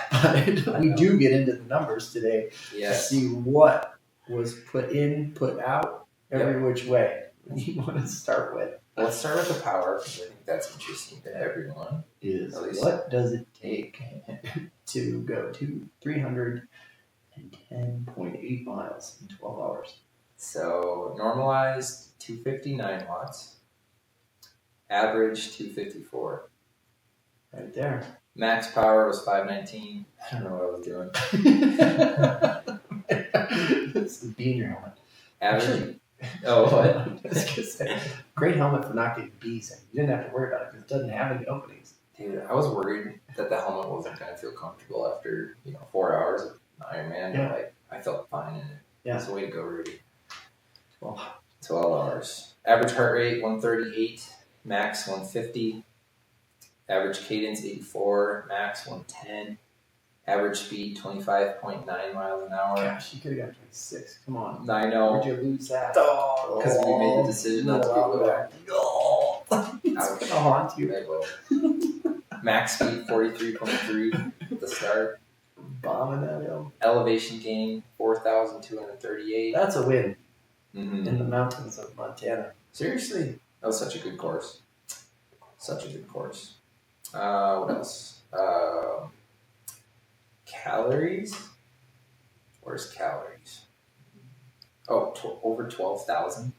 But we do get into the numbers today to see what was put in, put out, every which way. What do you want to start with? Let's start with the power, because I think that's interesting to everyone. What does it take to go to 310.8 miles in 12 hours? So normalized 259 watts, average 254. Right there. Max power was 519. I don't know what I was doing. It's the bee in your helmet. Average. Oh, what? I was gonna say, great helmet for not getting bees in. You didn't have to worry about it because it doesn't have any openings. Dude, I was worried that the helmet wasn't going to feel comfortable after 4 hours of Ironman. Yeah. But I felt fine in it. Yeah. That's the way to go, Rudy. 12 hours. Average heart rate 138, max 150. Average cadence 84, max 110. Average speed 25.9 miles an hour. Gosh, you could have got 26. Come on. I know. Where'd you lose that? Because we made the decision not to go back. It's going to haunt you. It will. Max speed 43.3 at the start. Bombing that hill. Elevation gain 4,238. That's a win. Mm-hmm. In the mountains of Montana. Seriously? That was such a good course. Such a good course. What else? Calories? Where's calories? Oh, over 12,000.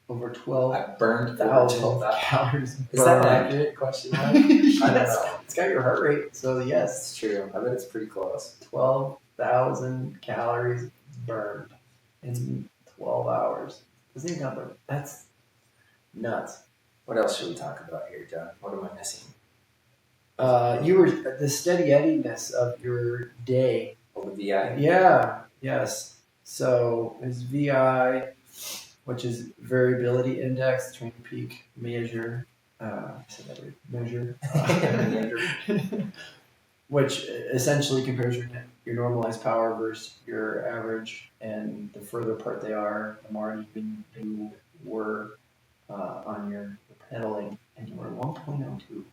Over 12. I burned over 12,000 calories. Is that an accurate question? Yes. I don't know. It's got your heart rate, so yes. It's true. I bet it's pretty close. 12,000 calories burned in 12 hours. That's nuts. What else should we talk about here, John? What am I missing? You were the steady eddiness of your day. Oh, the VI? Yeah, yes. So is VI, which is variability index, train peak measure, which essentially compares your normalized power versus your average, and the further apart they are, the more even you were on your pedaling, and you were 1.02.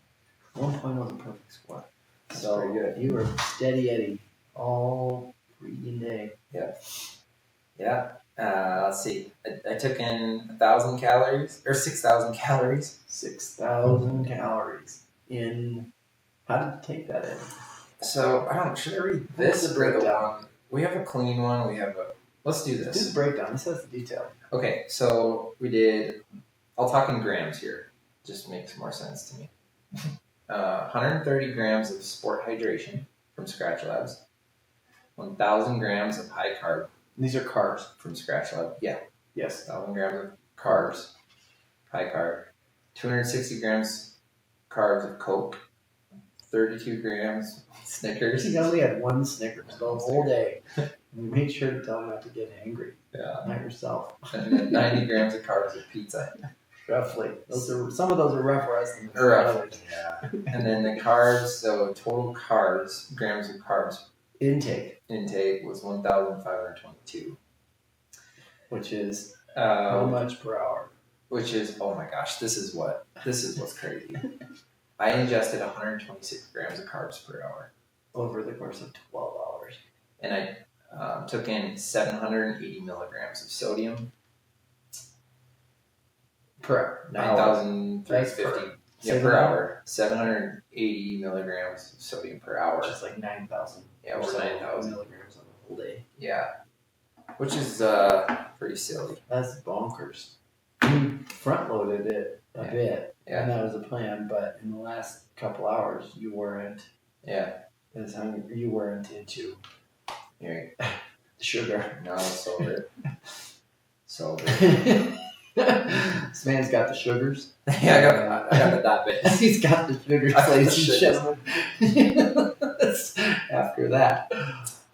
1.0 is a perfect score. That's so pretty good. You were steady Eddie all freaking day. Yeah. Let's see. I took in 1,000 calories or 6,000 calories. 6,000 calories in. How did you take that in? So I don't. Should I read this? What's the breakdown? One? We have a clean one. We have a. Let's do this. Do the breakdown. This has the detail. Okay, so we did. I'll talk in grams here. Just makes more sense to me. 130 grams of sport hydration from Scratch Labs. 1,000 grams of high carb. These are carbs from Scratch Lab. Yeah. Yes. 1,000 grams of carbs, high carb. 260 grams carbs of Coke, 32 grams Snickers. He only had one Snickers the whole day. And you make sure to tell him not to get angry. Yeah. Not yourself. And then 90 grams of carbs of pizza. Roughly. Some of those are rougher estimates than Rough. others. Yeah. And then the carbs, so total carbs, grams of carbs Intake. was 1,522. Which is how much per hour? Which is, oh my gosh, this is what's crazy. I ingested 126 grams of carbs per hour. Over the course of 12 hours. And I took in 780 milligrams of sodium. Per 9,350 per hour. 780 milligrams of sodium per hour. Which is like 9,000. Yeah, over 9,000 milligrams on the whole day. Yeah. Which is pretty silly. That's bonkers. You front loaded it a bit. Yeah. And that was the plan, but in the last couple hours you weren't as hungry. You weren't into sugar. No, sober. This man's got the sugars. Yeah, I got the diabetes. He's got the sugars, ladies and gentlemen. After that.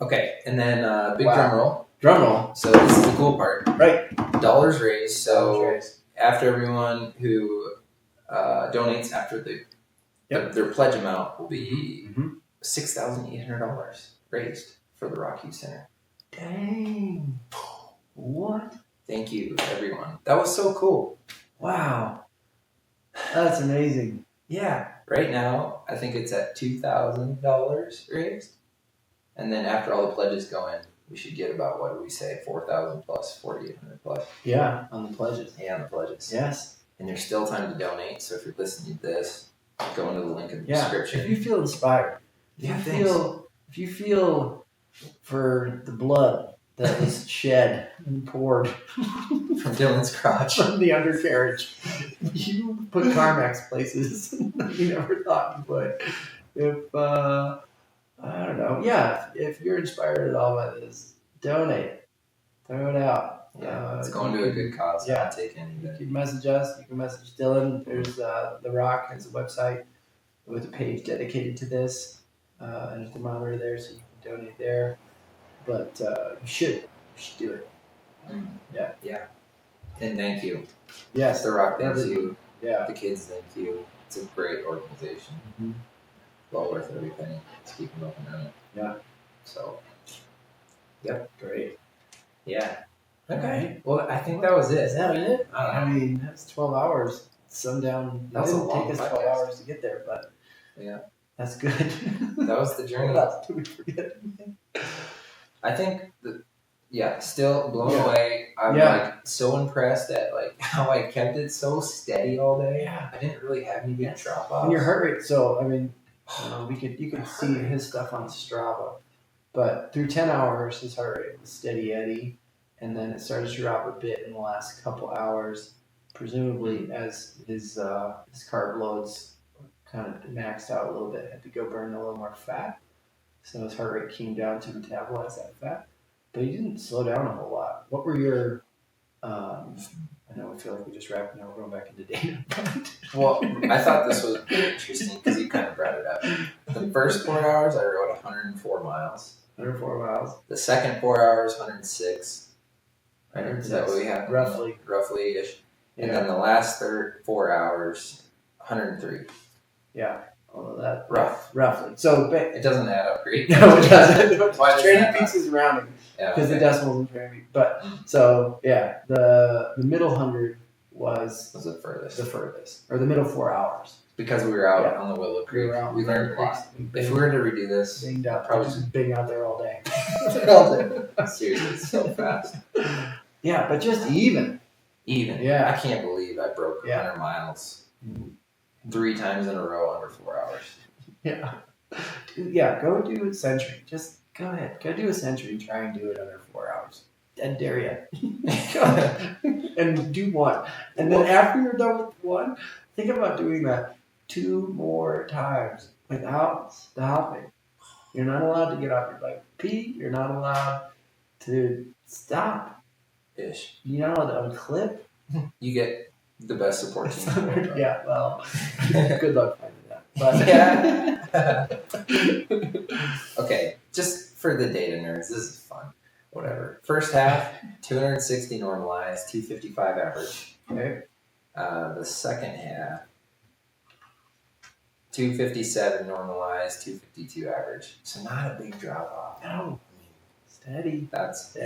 Okay, and then big drum roll. Drum roll. So this is the cool part. Right. Dollars raised. So after everyone who donates after their pledge amount will be $6,800 raised for the Rock Youth Center. Dang. What? Thank you, everyone. That was so cool. Wow. That's amazing. Yeah. Right now, I think it's at $2,000 raised. And then after all the pledges go in, we should get about, what do we say, 4,000 plus, 4,800 plus. Yeah, on the pledges. Yeah, on the pledges. Yes. And there's still time to donate. So if you're listening to this, go into the link in the description. If you feel inspired, if you feel for the blood that was shed and poured from Dylan's crotch, from the undercarriage, you put Carmex places you never thought you would. If I don't know, if you're inspired at all by this, donate, throw it out. Yeah, it's going to a good cause. Yeah, not take any of it. You can message us. You can message Dylan. There's The Rock has a website with a page dedicated to this, and a thermometer there, so you can donate there. But you should do it. Yeah. And thank you. Yes. The Rock thanks you. Yeah. The kids thank you. It's a great organization. Mm-hmm. Well worth every penny to keep them up and running. Yeah. So. Yep. Great. Yeah. Okay. Right. Well, I think that was it. Is that it? I mean, that's 12 hours. Sundown. That was a long take us 12 hours to get there, but that's good. That was the journey. What else did we forget? I think still blown away. I'm like so impressed at like how I kept it so steady all day. Yeah. I didn't really have any big drop offs. And your heart rate, so I mean, you could see his stuff on Strava, but through 10 hours his heart rate was steady Eddie, and then it started to drop a bit in the last couple hours, presumably as his carb loads kind of maxed out a little bit, had to go burn a little more fat. So his heart rate came down to metabolize that fat. But he didn't slow down a whole lot. What were your, I know I feel like we just wrapped, now we're going back into data. Well, I thought this was interesting because you kind of brought it up. The first 4 hours I rode 104 miles. 104 miles. The second 4 hours, 106. Right? Is that what we have? Roughly-ish. And then the last 4 hours, 103. Yeah. All of that. Roughly. So it doesn't add up, right? No, it doesn't. Training Peaks is rounding because the decimals in Training Peaks. But so the middle 100 was the furthest. The furthest, or the middle 4 hours. Because we were out on the Willow Creek. We learned a lot. If we were to redo this, probably just being out there all day. Seriously, it's so fast. Yeah, but just even. Yeah. I can't believe I broke 100 miles 3 times in a row under 4 hours. Yeah, go do a century. Just go ahead. Go do a century. Try and do it under 4 hours. I'd dare you. Go ahead. And do one. And then after you're done with one, think about doing that 2 more times without stopping. You're not allowed to get off your bike. Pee. You're not allowed to stop. Ish. You're not allowed to unclip. You get The best support team in the world. Yeah, well, good luck finding that. But yeah. Okay, just for the data nerds, this is fun. Whatever. First half, 260 normalized, 255 average. Okay. The second half, 257 normalized, 252 average. So not a big drop off. No. Steady. That's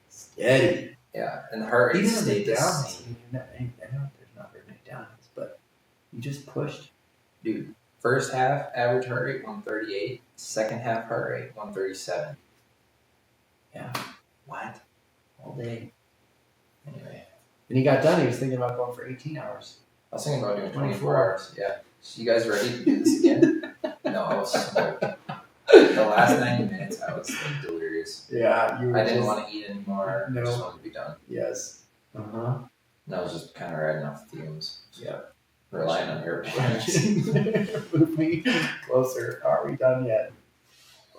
Steady. yeah, and the heart rate Even on the stayed the downs, same. I know there's not very many downs, but you just pushed. Dude, first half average heart rate 138, second half heart rate 137. Yeah. What? All day. Anyway, And he got done. He was thinking about going for 18 hours. I was thinking about doing 24 24 hours. Yeah. So you guys ready to do this again? No, I was smoked. The last 90 minutes, I was like delirious. Yeah, you were I didn't want to eat anymore. No. I just wanted to be done. Yes. Uh-huh. And I was just kind of riding off the fumes. Yeah. Relying on your advice. Move me closer. Are we done yet?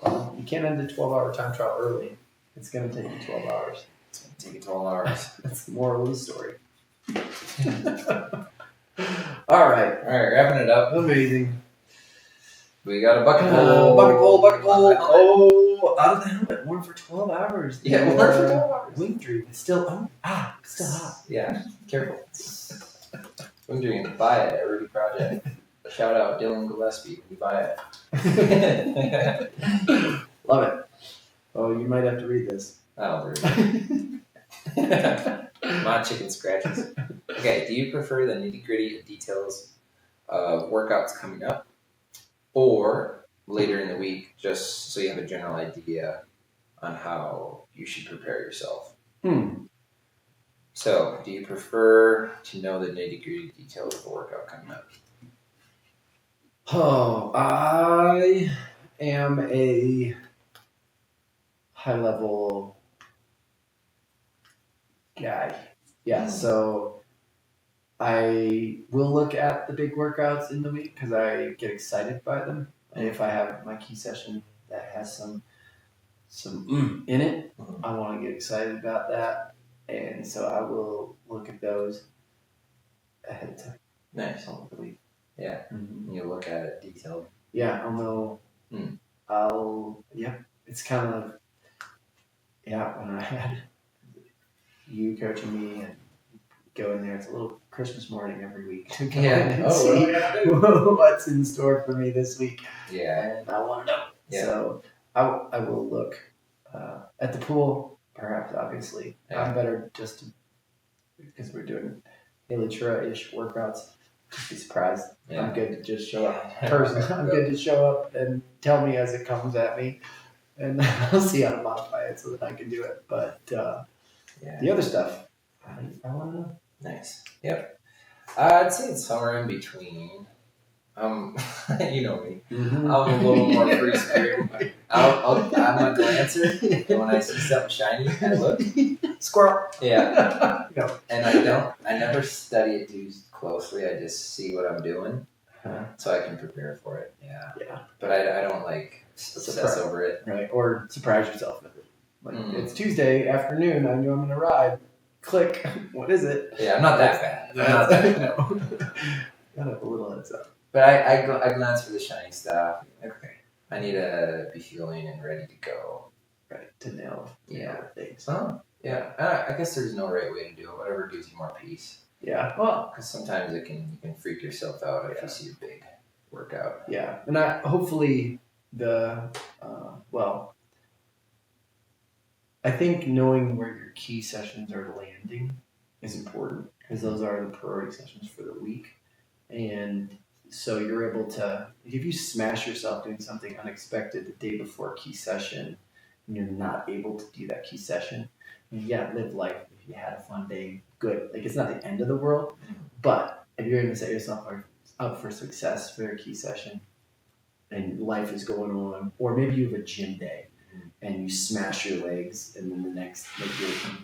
You can't end the 12-hour time trial early. It's going to take you 12 hours. It's going to take you 12 hours. That's the moral of the story. All right. All right, wrapping it up. Amazing. We got a bucket pull. Bucket pull. Oh, out of the helmet. One for 12 hours. Yeah, one for 12 hours. Wing dream. It's still, it's still hot. Yeah, careful. Wing dream, buy it at Ruby Project. Shout out Dylan Gillespie when you buy it. Love it. Oh, you might have to read this. I'll read it. My chicken scratches. Okay, do you prefer the nitty-gritty details of workouts coming up or later in the week, just so you have a general idea on how you should prepare yourself? So, do you prefer to know the nitty-gritty details of a workout coming up? Oh, I am a high-level guy. Yeah, so I will look at the big workouts in the week because I get excited by them. And if I have my key session that has some in it, I want to get excited about that. And so I will look at those ahead of time. Nice. All of the week. Yeah. Mm-hmm. You look at it detailed. Yeah, I'll know. It's kind of, when I had you coaching me and go in there, it's a little Christmas morning every week to go in and see what's in store for me this week. Yeah. And I want to know. Yeah. So I will look at the pool, perhaps, obviously. Yeah. I'm better because we're doing Elytra-ish workouts. Just be surprised. Yeah. I'm good to just show up. I'm good to show up and tell me as it comes at me. And I'll see how to modify it so that I can do it. But the other stuff, I want to know. Nice. Yep. I'd say it's somewhere in between. You know me. Mm-hmm. I'm a little more free spirit. I'm a glancer, and when I see something shiny, I look. Squirrel. Yeah. No. And I never study it too closely. I just see what I'm doing, so I can prepare for it. Yeah. Yeah. But I don't like obsess over it. Right. Or surprise yourself with it. Like, it's Tuesday afternoon. I know I'm going to ride. Click. What is it? Yeah, I'm not that bad. I'm not that bad. No. Got a little heads up. But I glance for the shiny stuff. Okay. I need to be feeling and ready to go. Right. To nail things. Yeah. I guess there's no right way to do it. Whatever gives you more peace. Yeah. Well, because sometimes you can freak yourself out if you see a big workout. Yeah. And hopefully I think knowing where your key sessions are landing is important because those are the priority sessions for the week. And so you're able to, if you smash yourself doing something unexpected the day before key session and you're not able to do that key session, live life. If you had a fun day, good. Like, it's not the end of the world, but if you're going to set yourself up for success for your key session and life is going on, or maybe you have a gym day and you smash your legs and then the next,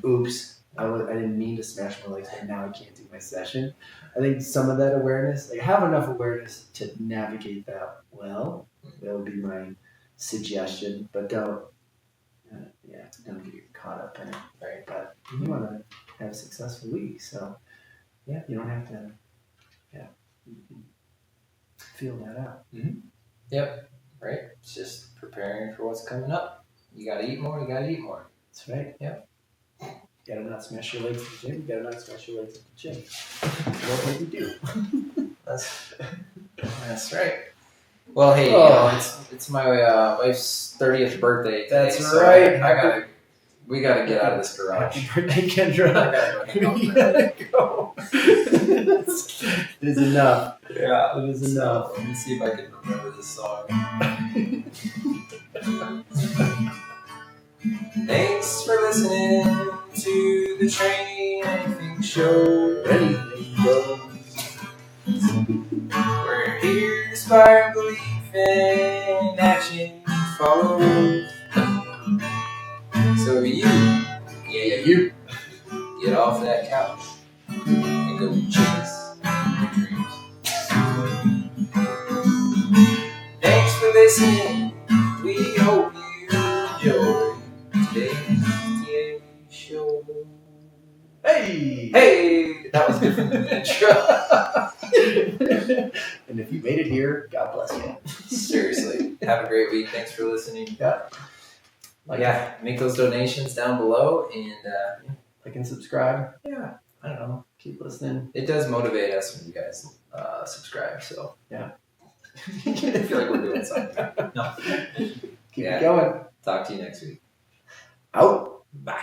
oops, I didn't mean to smash my legs, but now I can't do my session. I think some of that awareness, have enough awareness to navigate that well. That would be my suggestion, but don't get caught up in it, right? But you want to have a successful week, so Yeah, you don't have to. Yeah, you can feel that out. Yep. Right. It's just preparing for what's coming up. You gotta eat more. You gotta eat more. That's right. Yep. You gotta not smash your legs at the gym. You gotta not smash your legs at the gym. What would you do? That's right. Well, hey, you know, it's my wife's 30th birthday today. That's so right. We gotta get out of this garage. Happy birthday, Kendra. I gotta go. You gotta go. It is enough. Yeah. It is enough. Let me see if I can remember this song. Thanks for listening to the TrainAnything Show. Anything goes. We're here to inspire belief and action follows. So you get off that couch and go chase your dreams. Thanks for listening. We hope you enjoy today's TA show. Hey, that was good from the intro. And if you made it here, God bless you. Seriously, have a great week. Thanks for listening. Yeah. Make those donations down below and like and subscribe. Yeah, I don't know. Keep listening. it does motivate us when you guys subscribe. So Yeah. I feel like we're doing something. No. Keep it going. Talk to you next week. Out. Bye.